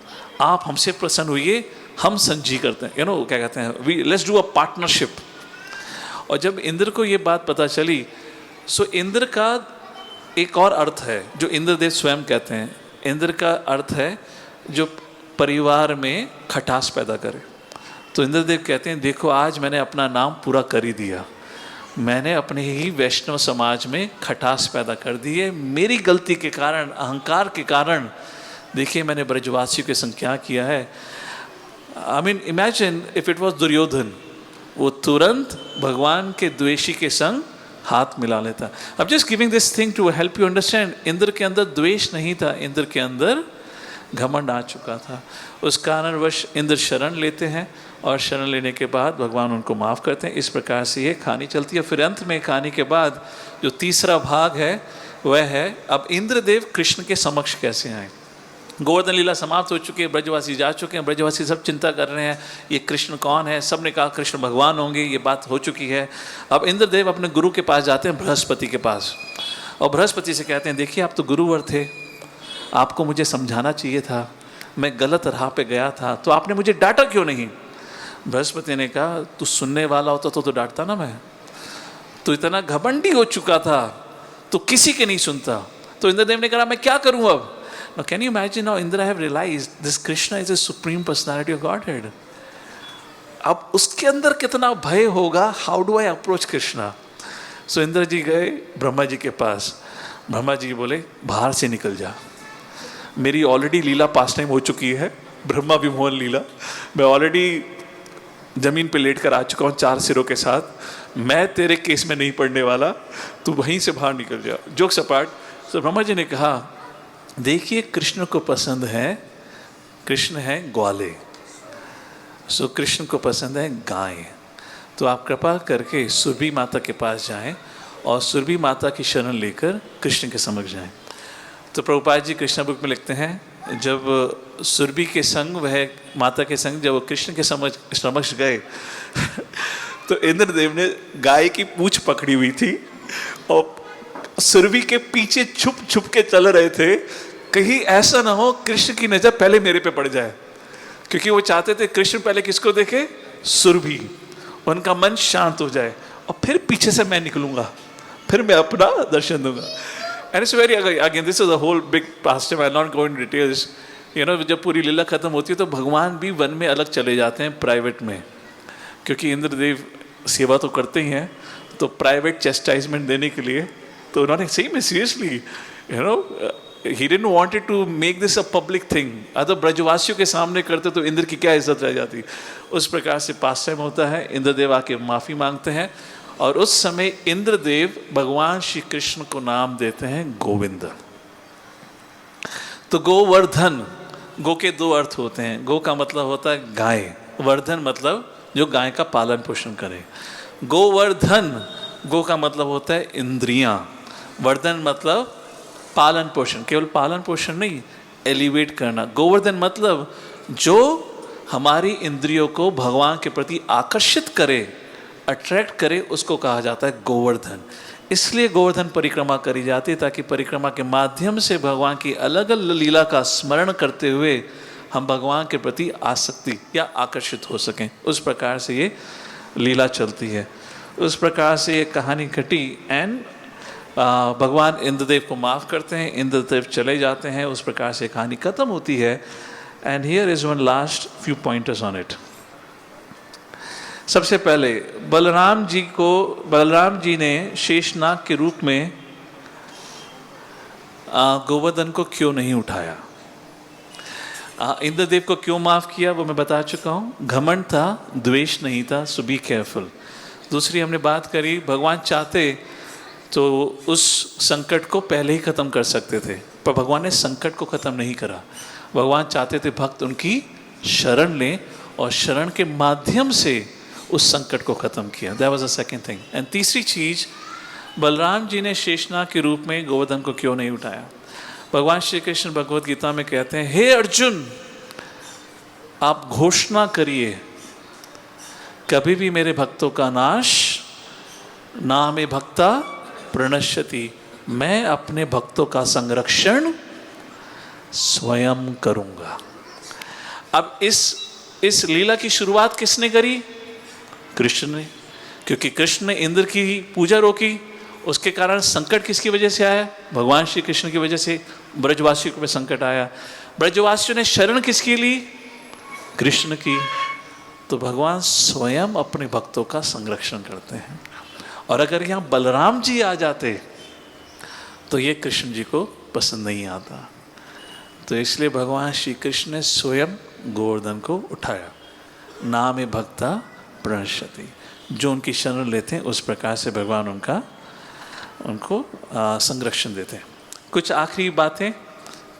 आप हमसे प्रसन्न होइए, हम संजी करते हैं, क्या कहते हैं, we let's do a partnership. और जब इंद्र को ये बात पता चली, सो इंद्र का एक और अर्थ है जो इंद्रदेव स्वयं कहते हैं। इंद्र का अर्थ है जो परिवार में खटास पैदा करे। तो इंद्रदेव कहते हैं देखो आज मैंने अपना नाम पूरा कर ही दिया, मैंने अपने ही वैष्णव समाज में खटास पैदा कर दी है। मेरी गलती के कारण, अहंकार के कारण, देखिए मैंने ब्रजवासियों के संग क्या किया है। I mean imagine if it was Duryodhan, वो तुरंत भगवान के द्वेषी के संग हाथ मिला लेता। अब just giving this thing to help you understand, Indra के अंदर द्वेष नहीं था, इंद्र के अंदर घमंड आ चुका था। उस कारणवश इंद्र शरण लेते हैं और शरण लेने के बाद भगवान उनको माफ़ करते हैं। इस प्रकार से ये कहानी चलती है। फिर अंत में कहानी के बाद जो तीसरा भाग है वह है अब इंद्रदेव कृष्ण के समक्ष कैसे आए। गोवर्धन लीला समाप्त हो चुकी है, ब्रजवासी जा चुके हैं, ब्रजवासी सब चिंता कर रहे हैं ये कृष्ण कौन है, सब ने कहा कृष्ण भगवान होंगे, ये बात हो चुकी है। अब इंद्रदेव अपने गुरु के पास जाते हैं, बृहस्पति के पास, और बृहस्पति से कहते हैं देखिए आप तो गुरुवर थे, आपको मुझे समझाना चाहिए था, मैं गलत राह पे गया था, तो आपने मुझे डांटा क्यों नहीं। बृहस्पति ने कहा तू सुनने वाला होता तो डांटता ना मैं, तो इतना घमंडी हो चुका था तो किसी के नहीं सुनता। तो इंद्रदेव ने कहा मैं क्या करूं अब, Now can you imagine how Indra have realized this Krishna is a supreme personality of Godhead? अब उसके अंदर कितना भय होगा, how do I approach Krishna? So Indra ji गए ब्रह्मा जी के पास. ब्रह्मा जी बोले बाहर से निकल जा, मेरी ऑलरेडी लीला पास टाइम हो चुकी है, ब्रह्मा विमोहन लीला. मैं ऑलरेडी जमीन पे लेट कर आ चुका हूँ 4 सिरों के साथ, मैं तेरे केस में नहीं पड़ने वाला, तू वहीं से बाहर निकल जा. जोक सपाट. तो ब्रह्मा जी ने कहा देखिए कृष्ण को पसंद है, कृष्ण है ग्वाले, सो कृष्ण को पसंद है गाय, तो आप कृपा करके सुरभि माता के पास जाएं और सुरभि माता की शरण लेकर कृष्ण के समक्ष जाएं. तो प्रभुपाद जी कृष्णा बुक में लिखते हैं जब सुरभि के संग वह माता के संग जब वो कृष्ण के समक्ष गए तो इंद्रदेव ने गाय की पूंछ पकड़ी हुई थी और सुरभि के पीछे छुप छुप के चल रहे थे, कहीं ऐसा ना हो कृष्ण की नजर पहले मेरे पे पड़ जाए, क्योंकि वो चाहते थे कृष्ण पहले किसको देखे, सुरभि, उनका मन शांत हो जाए और फिर पीछे से मैं निकलूंगा, फिर मैं अपना दर्शन दूंगा. And it's very again this is a whole big past, I not go in details. You know जब पूरी लीला खत्म होती है तो भगवान भी वन में अलग चले जाते हैं प्राइवेट में, क्योंकि इंद्रदेव सेवा तो करते ही हैं, तो प्राइवेट चेस्टाइजमेंट देने के लिए तो उन्होंने सही में seriously you know he didn't wanted to make this a public thing. अगर ब्रजवासियों के सामने करते तो इंद्र की क्या इज्जत रह जाती. उस प्रकार से पास टाइम होता है, इंद्रदेव आके माफ़ी मांगते हैं और उस समय इंद्रदेव भगवान श्री कृष्ण को नाम देते हैं गोविंद. तो गोवर्धन, गो के 2 अर्थ होते हैं. गो का मतलब होता है गाय, वर्धन मतलब जो गाय का पालन पोषण करे. गोवर्धन, गो का मतलब होता है इंद्रियां, वर्धन मतलब पालन पोषण, केवल पालन पोषण नहीं, एलिवेट करना. गोवर्धन मतलब जो हमारी इंद्रियों को भगवान के प्रति आकर्षित करे, अट्रैक्ट करे, उसको कहा जाता है गोवर्धन. इसलिए गोवर्धन परिक्रमा करी जाती है ताकि परिक्रमा के माध्यम से भगवान की अलग अलग लीला का स्मरण करते हुए हम भगवान के प्रति आसक्ति या आकर्षित हो सकें. उस प्रकार से ये लीला चलती है, उस प्रकार से ये कहानी घटी. एंड भगवान इंद्रदेव को माफ़ करते हैं, इंद्रदेव चले जाते हैं, उस प्रकार से कहानी खत्म होती है. And here is one last few pointers on it. सबसे पहले बलराम जी ने शेषनाग के रूप में गोवर्धन को क्यों नहीं उठाया, इंद्रदेव को क्यों माफ किया, वो मैं बता चुका हूँ. घमंड था, द्वेष नहीं था. सो बी केयरफुल. दूसरी हमने बात करी, भगवान चाहते तो उस संकट को पहले ही खत्म कर सकते थे, पर भगवान ने संकट को खत्म नहीं करा. भगवान चाहते थे भक्त उनकी शरण लें और शरण के माध्यम से उस संकट को खत्म किया. That was the second thing. And तीसरी चीज, बलराम जी ने शेषनाग के रूप में गोवर्धन को क्यों नहीं उठाया. भगवान श्री कृष्ण भगवद गीता में कहते हैं, हे अर्जुन, आप घोषणा करिए कभी भी मेरे भक्तों का नाश ना में भक्ता प्रणश्यति, मैं अपने भक्तों का संरक्षण स्वयं करूंगा. अब इस लीला की शुरुआत किसने करी, कृष्ण ने, क्योंकि कृष्ण ने इंद्र की पूजा रोकी, उसके कारण संकट किसकी वजह से आया, भगवान श्री कृष्ण की वजह से ब्रजवासियों पे संकट आया. ब्रजवासियों ने शरण किसकी ली, कृष्ण की. तो भगवान स्वयं अपने भक्तों का संरक्षण करते हैं. और अगर यहाँ बलराम जी आ जाते तो ये कृष्ण जी को पसंद नहीं आता. तो इसलिए भगवान श्री कृष्ण ने स्वयं गोवर्धन को उठाया. नाम में भक्ता प्रणश्यति, जो उनकी शरण लेते हैं उस प्रकार से भगवान उनको संरक्षण देते हैं. कुछ आखिरी बातें,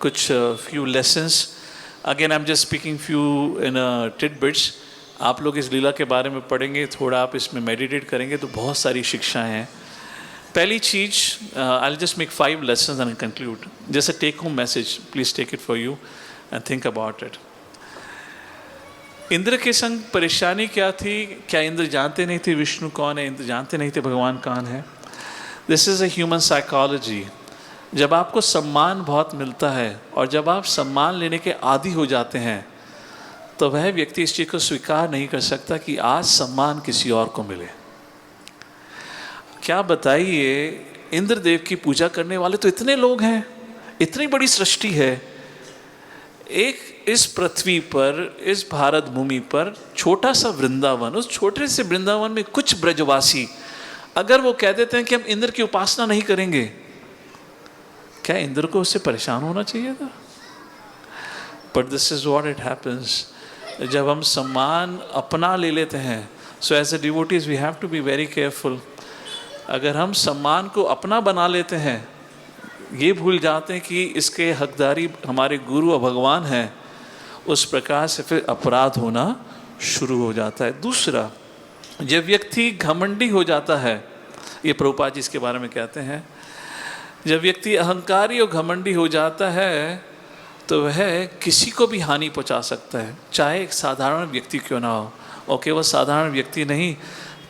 कुछ few lessons. Again I am just speaking few in titbits. आप लोग इस लीला के बारे में पढ़ेंगे, थोड़ा आप इसमें मेडिटेट करेंगे तो बहुत सारी शिक्षाएं हैं. पहली चीज, I will just make 5 lessons and conclude. जैसे take home message, please take it for you and think about it. Indra के संग परेशानी क्या थी, क्या इंद्र जानते नहीं थे विष्णु कौन है, इंद्र जानते नहीं थे भगवान कौन है. This is a human psychology. जब आपको सम्मान बहुत मिलता है और जब आप सम्मान लेने के आदी हो जाते हैं तो वह व्यक्ति इस चीज़ को स्वीकार नहीं कर सकता कि आज सम्मान किसी और को मिले. क्या बताइए, इंद्रदेव की पूजा करने वाले तो इतने लोग हैं, इतनी बड़ी सृष्टि है, एक इस पृथ्वी पर, इस भारत भूमि पर छोटा सा वृंदावन, उस छोटे से वृंदावन में कुछ ब्रजवासी अगर वो कह देते हैं कि हम इंद्र की उपासना नहीं करेंगे, क्या इंद्र को उससे परेशान होना चाहिए था? But this is what it happens. जब हम सम्मान अपना ले लेते हैं, so as a devotees we have to be very careful. अगर हम सम्मान को अपना बना लेते हैं, ये भूल जाते हैं कि इसके हकदारी हमारे गुरु और भगवान हैं, उस प्रकार से फिर अपराध होना शुरू हो जाता है। दूसरा, जब व्यक्ति घमंडी हो जाता है, ये प्रभुपाद जी इसके बारे में कहते हैं, जब व्यक्ति अहंकारी और घमंडी हो जाता है तो वह किसी को भी हानि पहुंचा सकता है, चाहे एक साधारण व्यक्ति क्यों ना हो। और केवल साधारण व्यक्ति नहीं,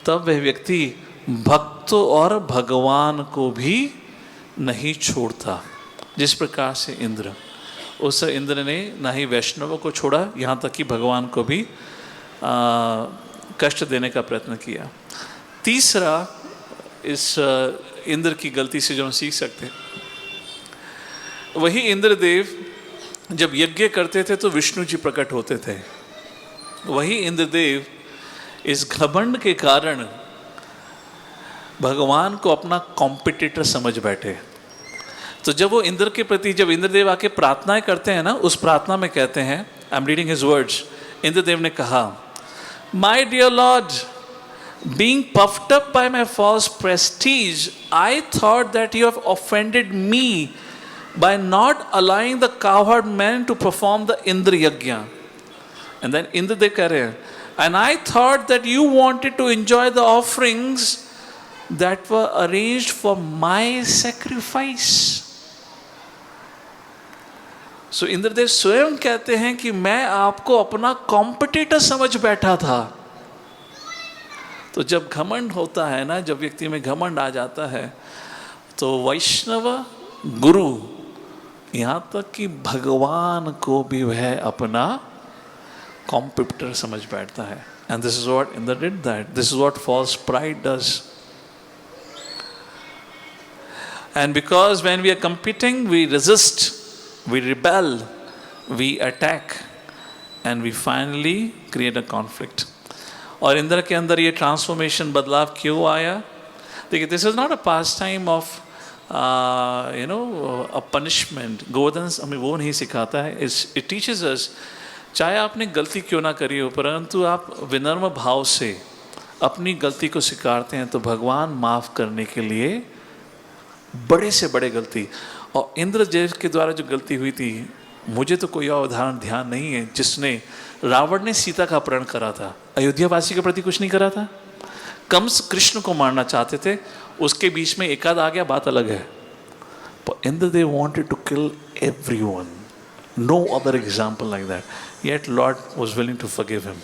तब वह व्यक्ति भक्तों और भगवान को भी नहीं छोड़ता। जिस प्रकार से इंद्र, उस इंद्र ने ना ही वैष्णवों को छोड़ा, यहाँ तक कि भगवान को भी कष्ट देने का प्रयत्न किया। तीसरा, इस इंद्र की गलती से जो हम सीख सकते हैं, वही इंद्रदेव जब यज्ञ करते थे तो विष्णु जी प्रकट होते थे। वही इंद्रदेव इस घमंड के कारण भगवान को अपना कॉम्पिटिटर समझ बैठे। तो जब वो इंद्र के प्रति, जब इंद्रदेव आके प्रार्थनाएं करते हैं ना, उस प्रार्थना में कहते हैं, I am reading his words, Indradev ने कहा, my dear lord, being puffed up by my false prestige, I thought that you have offended me by not allowing the cowherd men to perform the Indra Yajna. And then Indra they kare, and I thought that you wanted to enjoy the offerings that were arranged for my sacrifice. So Indradev स्वयं कहते हैं कि मैं आपको अपना कॉम्पिटिटर समझ बैठा था। तो जब घमंड होता है ना, जब व्यक्ति में घमंड आ जाता है, तो वैष्णव गुरु, यहाँ तक कि भगवान को भी वह अपना कॉम्पिटिटर समझ बैठता है। And this is what Indra did that, this is what false pride does. And because when we are competing, we resist, we rebel, we attack, and we finally create a conflict. और इंद्र के अंदर ये ट्रांसफॉर्मेशन, बदलाव क्यों आया? देखिए, this is not a pass time of a punishment. Govardhan हमें वो नहीं सिखाता है। इट टीचेस अस, चाहे आपने गलती क्यों ना करी हो, परंतु आप विनम्र भाव से अपनी गलती को स्वीकारते हैं तो भगवान माफ़ करने के लिए बड़े से बड़े गलती। और इंद्रदेव के द्वारा जो गलती हुई थी, मुझे तो कोई और उदाहरण ध्यान नहीं है जिसने, रावण ने सीता का अपहरण करा था, अयोध्या वासी के प्रति कुछ नहीं करा था। कंस कृष्ण को मारना चाहते थे, उसके बीच में एकाद आ गया, बात अलग है। पर Indradev wanted to kill everyone, no other example like that, yet lord was willing to forgive him.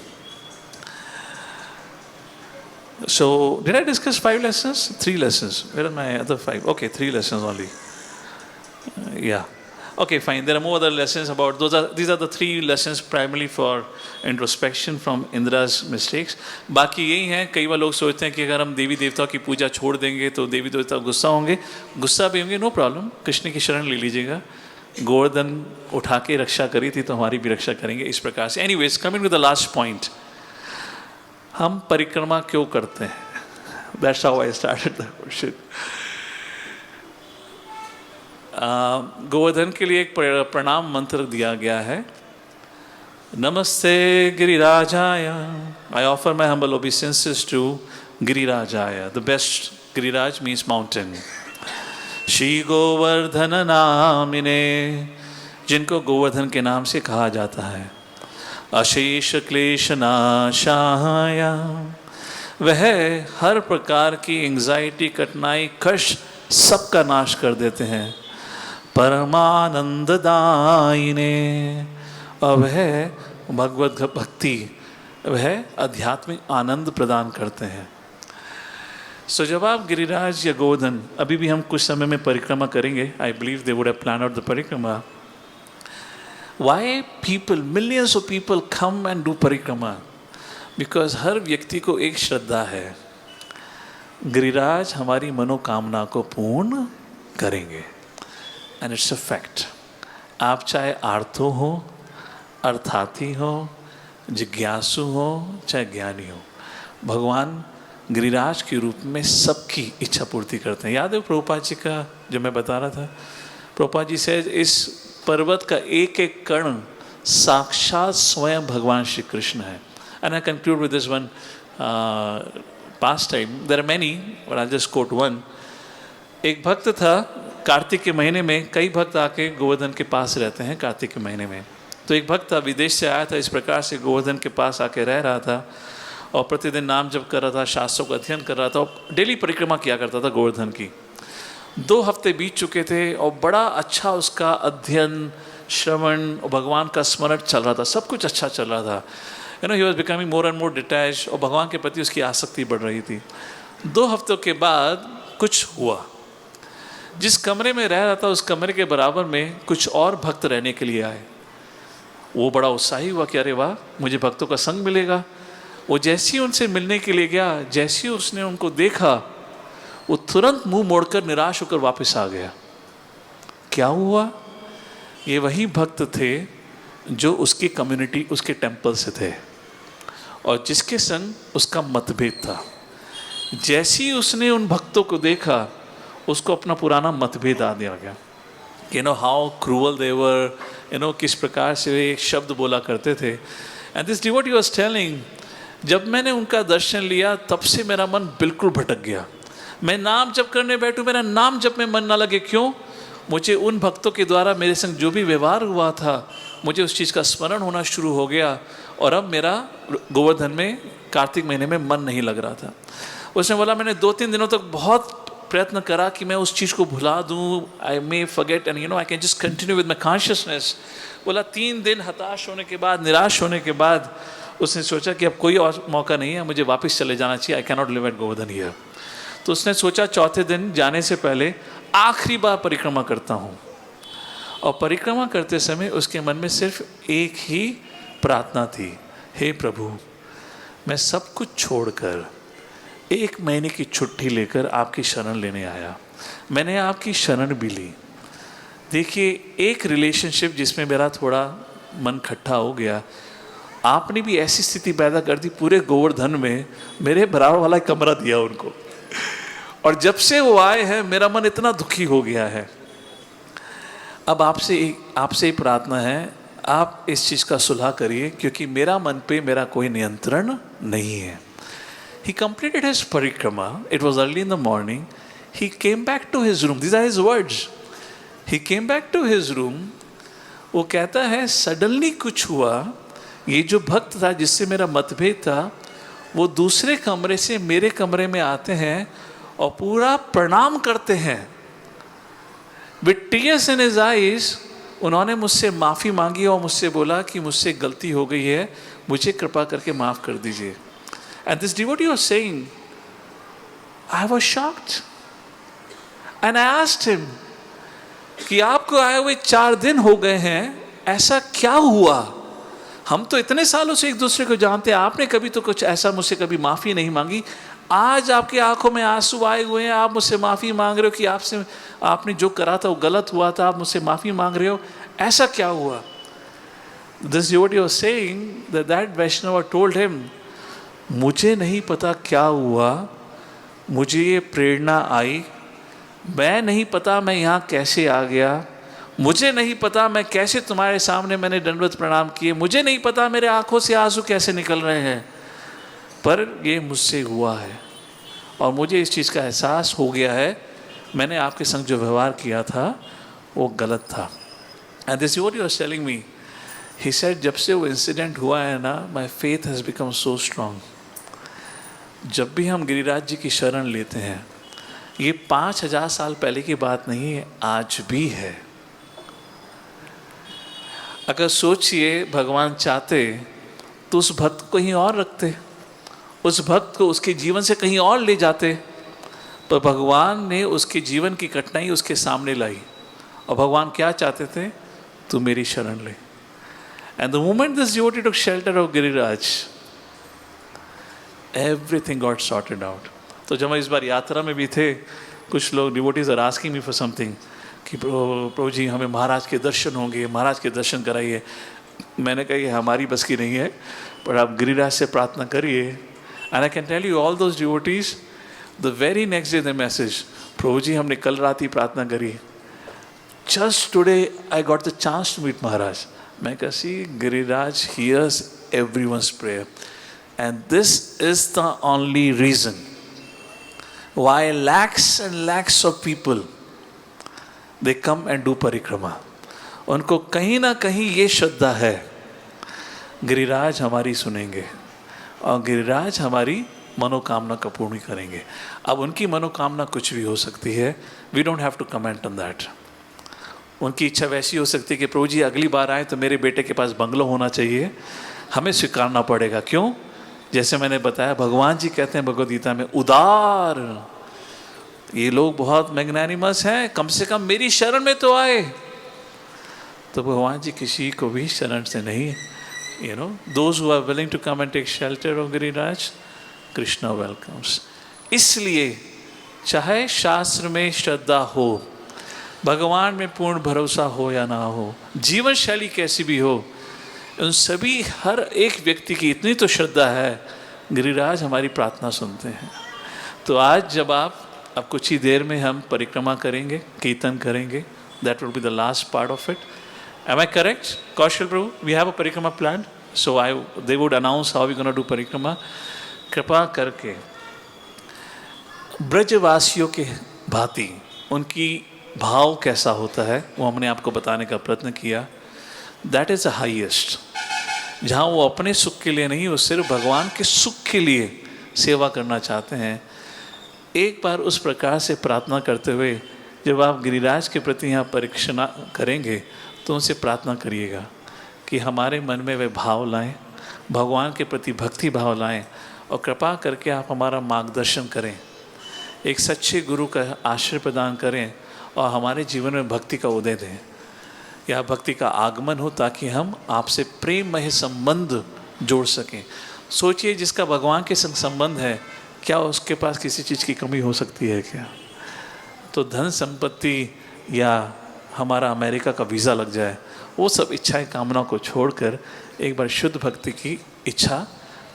So, did I discuss 5 lessons? 3 lessons. Where are my other 5? Okay, 3 lessons only. Yeah. Okay, fine. There are more other lessons about these are the 3 lessons primarily for introspection from Indra's mistakes. बाकी यही हैं, कई बार लोग सोचते हैं कि अगर हम देवी देवताओं की पूजा छोड़ देंगे तो देवी देवता गुस्सा होंगे। गुस्सा भी होंगे, नो प्रॉब्लम, कृष्ण की शरण ले लीजिएगा। गोवर्धन उठा के रक्षा करी थी तो हमारी भी रक्षा करेंगे, इस प्रकार से। Anyways, coming to the last point, हम परिक्रमा क्यों करते हैं? That's how I started the question. Govardhan के लिए एक प्रणाम मंत्र दिया गया है। नमस्ते गिरिराजाय, I offer my humble obeisances to गिरिराजाय, the best, Giriraj means mountain। Shri Govardhan नामिने, जिनको गोवर्धन के नाम से कहा जाता है। अशेष क्लेश नाशाय, वह हर प्रकार की एंजाइटी, कठिनाई, कष्ट सबका नाश कर देते हैं। परमानंद दायिने, और वह भगवत भक्ति, वह आध्यात्मिक आनंद प्रदान करते हैं। सो जब आप गिरिराज या गोवर्धन, अभी भी हम कुछ समय में परिक्रमा करेंगे, I believe they would have planned out the परिक्रमा। Why people, millions of people come and do परिक्रमा? Because हर व्यक्ति को एक श्रद्धा है, गिरिराज हमारी मनोकामना को पूर्ण करेंगे। And it's a fact। आप चाहे आर्थो हो, अर्थार्थी हो, जिज्ञासु हो, चाहे ज्ञानी हो, भगवान गिरिराज के रूप में सबकी इच्छा पूर्ति करते हैं। याद है प्रभुपाद जी का जो मैं बता रहा था, प्रभुपाद जी से इस पर्वत का एक एक कण साक्षात स्वयं भगवान श्री कृष्ण है। And I conclude with this one pastime, there are many but I just quote one. एक भक्त था, कार्तिक के महीने में कई भक्त आके गोवर्धन के पास रहते हैं कार्तिक के महीने में। तो एक भक्त था, विदेश से आया था, इस प्रकार से गोवर्धन के पास आके रह रहा था और प्रतिदिन नाम जप कर रहा था, शास्त्रों का अध्ययन कर रहा था और डेली परिक्रमा किया करता था गोवर्धन की। 2 हफ्ते बीत चुके थे और बड़ा अच्छा उसका अध्ययन, श्रवण और भगवान का स्मरण चल रहा था, सब कुछ अच्छा चल रहा था। You know he was becoming more and more detach और भगवान के प्रति उसकी आसक्ति बढ़ रही थी। 2 हफ्तों के बाद कुछ हुआ, जिस कमरे में रह रहा था उस कमरे के बराबर में कुछ और भक्त रहने के लिए आए। वो बड़ा उत्साही हुआ कि अरे वाह, मुझे भक्तों का संग मिलेगा। वो जैसे ही उनसे मिलने के लिए गया, जैसे ही उसने उनको देखा, वो तुरंत मुंह मोड़कर निराश होकर वापस आ गया। क्या हुआ? ये वही भक्त थे जो उसकी कम्युनिटी, उसके टेम्पल से थे और जिसके संग उसका मतभेद था। जैसे ही उसने उन भक्तों को देखा, उसको अपना पुराना मतभेद आ दिया गया। You know how cruel they were, you know किस प्रकार से वे एक शब्द बोला करते थे। And this devotee was telling, जब मैंने उनका दर्शन लिया तब से मेरा मन बिल्कुल भटक गया। मैं नाम जप करने बैठूं, मेरा नाम जप में मन ना लगे। क्यों? मुझे उन भक्तों के द्वारा मेरे संग जो भी व्यवहार हुआ था, मुझे उस चीज़ का स्मरण होना शुरू हो गया और अब मेरा गोवर्धन में कार्तिक महीने में मन नहीं लग रहा था। उसने बोला, मैंने 2-3 दिनों तक बहुत प्रयत्न करा कि मैं उस चीज़ को भुला दूं, I may forget and you know I can just continue with my consciousness. बोला 3 दिन हताश होने के बाद, निराश होने के बाद उसने सोचा कि अब कोई और मौका नहीं है, मुझे वापस चले जाना चाहिए, I can not live at Govardhan here. तो उसने सोचा चौथे दिन जाने से पहले आखिरी बार परिक्रमा करता हूँ। और परिक्रमा करते समय उसके मन में सिर्फ एक ही प्रार्थना थी, हे प्रभु, मैं सब कुछ छोड़कर 1 महीने की छुट्टी लेकर आपकी शरण लेने आया। मैंने आपकी शरण भी ली। देखिए, एक रिलेशनशिप जिसमें मेरा थोड़ा मन खट्टा हो गया, आपने भी ऐसी स्थिति पैदा कर दी, पूरे गोवर्धन में मेरे बराबर वाला कमरा दिया उनको। और जब से वो आए हैं मेरा मन इतना दुखी हो गया है। अब आपसे ही प्रार्थना है, आप इस चीज़ का सुलह करिए, क्योंकि मेरा मन पे मेरा कोई नियंत्रण नहीं है। He completed his parikrama. It was early in the morning. He came back to his room. These are his words. He came back to his room. वो कहता है, सडनली कुछ हुआ। ये जो भक्त था जिससे मेरा मतभेद था, वो दूसरे कमरे से मेरे कमरे में आते हैं और पूरा प्रणाम करते हैं। With tears in his eyes, उन्होंने मुझसे माफ़ी मांगी और मुझसे बोला कि मुझसे गलती हो गई है, मुझे कृपा करके माफ़ कर दीजिए। And this devotee was saying, I was shocked. And I asked him, कि आपको आए हुए 4 दिन हो गए हैं, ऐसा क्या हुआ? हम तो इतने सालों से एक दूसरे को जानते हैं, आपने कभी तो कुछ ऐसा मुझसे कभी माफ़ी नहीं मांगी। आज आपकी आंखों में आंसू आए हुए हैं, आप मुझसे माफ़ी मांग रहे हो कि आपने जो करा था वो गलत हुआ था, आप मुझसे माफ़ी मांग रहे हो, ऐसा क्या हुआ? This devotee was saying that Vaishnava told him, मुझे नहीं पता क्या हुआ, मुझे ये प्रेरणा आई, मैं नहीं पता मैं यहाँ कैसे आ गया, मुझे नहीं पता मैं कैसे तुम्हारे सामने मैंने दंडवत प्रणाम किए, मुझे नहीं पता मेरे आंखों से आंसू कैसे निकल रहे हैं, पर ये मुझसे हुआ है और मुझे इस चीज़ का एहसास हो गया है, मैंने आपके संग जो व्यवहार किया था वो गलत था। And this what you are telling me, he said, जब से वो इंसिडेंट हुआ है ना, my faith has become so strong. जब भी हम गिरिराज जी की शरण लेते हैं, ये 5000 साल पहले की बात नहीं है, आज भी है। अगर सोचिए भगवान चाहते तो उस भक्त को कहीं और रखते, उस भक्त को उसके जीवन से कहीं और ले जाते, पर भगवान ने उसके जीवन की कठिनाई उसके सामने लाई और भगवान क्या चाहते थे? तू मेरी शरण ले। And the moment this devotee took shelter of Giriraj, everything got sorted out. तो जब हम इस बार यात्रा में भी थे, कुछ लोग devotees are asking me for something कि प्रभु जी हमें महाराज के दर्शन होंगे, महाराज के दर्शन कराइए। मैंने कहा ये हमारी बस की नहीं है, पर आप गिरिराज से प्रार्थना करिए. And I can tell you all those devotees, the very next day the message, Prabhu ji हमने कल रात ही प्रार्थना करी, just today I got the chance to meet Maharaj. मैं कहा see Giriraj hears everyone's prayer, and this is the only reason why lakhs and lakhs of people they come and do parikrama. उनको कहीं ना कहीं ये श्रद्धा है, गिरिराज हमारी सुनेंगे और गिरिराज हमारी मनोकामना का पूर्ण करेंगे. अब उनकी मनोकामना कुछ भी हो सकती है, we don't have to comment on that. उनकी इच्छा वैसी हो सकती है कि प्रभु जी अगली बार आए तो मेरे बेटे के पास बंगलो होना चाहिए, हमें स्वीकारना पड़ेगा. क्यों? जैसे मैंने बताया, भगवान जी कहते हैं भगवद गीता में, उदार, ये लोग बहुत मैग्नानिमस हैं, कम से कम मेरी शरण में तो आए. तो भगवान जी किसी को भी शरण से नहीं, you know, those who are willing to come and take shelter of Giriraj, Krishna welcomes. इसलिए चाहे शास्त्र में श्रद्धा हो, भगवान में पूर्ण भरोसा हो या ना हो, जीवन शैली कैसी भी हो, उन सभी हर एक व्यक्ति की इतनी तो श्रद्धा है, गिरिराज हमारी प्रार्थना सुनते हैं. तो आज जब अब कुछ ही देर में हम परिक्रमा करेंगे, कीर्तन करेंगे, that will be the last part of it. Am I correct, Kaushal Prabhu? We have a parikrama planned, so they would announce how we're going to do parikrama. कृपा करके ब्रजवासियों के भांति उनकी भाव कैसा होता है वो हमने आपको बताने का प्रयत्न किया. That is the highest. जहाँ वो अपने सुख के लिए नहीं, वो सिर्फ भगवान के सुख के लिए सेवा करना चाहते हैं. एक बार उस प्रकार से प्रार्थना करते हुए जब आप गिरिराज के प्रति यहाँ परीक्षण करेंगे तो उनसे प्रार्थना करिएगा कि हमारे मन में वे भाव लाएं, भगवान के प्रति भक्ति भाव लाएं, और कृपा करके आप हमारा मार्गदर्शन करें, एक सच्चे गुरु का आश्रय प्रदान करें और हमारे जीवन में भक्ति का उदय दें, या भक्ति का आगमन हो, ताकि हम आपसे प्रेममय संबंध जोड़ सकें. सोचिए, जिसका भगवान के संग संबंध है, क्या उसके पास किसी चीज़ की कमी हो सकती है क्या? तो धन संपत्ति या हमारा अमेरिका का वीज़ा लग जाए, वो सब इच्छाएं कामना को छोड़कर एक बार शुद्ध भक्ति की इच्छा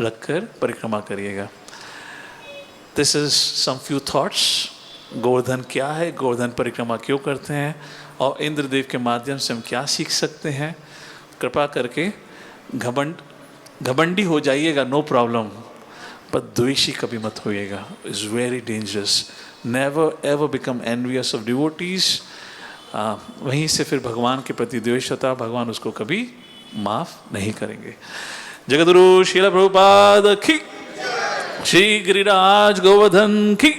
रखकर परिक्रमा करिएगा. This is some few thoughts. Govardhan क्या है, गोवर्धन परिक्रमा क्यों करते हैं, और इंद्रदेव के माध्यम से हम क्या सीख सकते हैं. कृपा करके घमंडी हो जाइएगा, नो प्रॉब्लम, पर द्वेषी कभी मत होइएगा. Is very dangerous. Never ever become envious of devotees. वहीं से फिर भगवान के प्रति द्वेष होता, भगवान उसको कभी माफ नहीं करेंगे. जगद्गुरु श्रील प्रभुपाद की, श्री गिरिराज गोवर्धन की.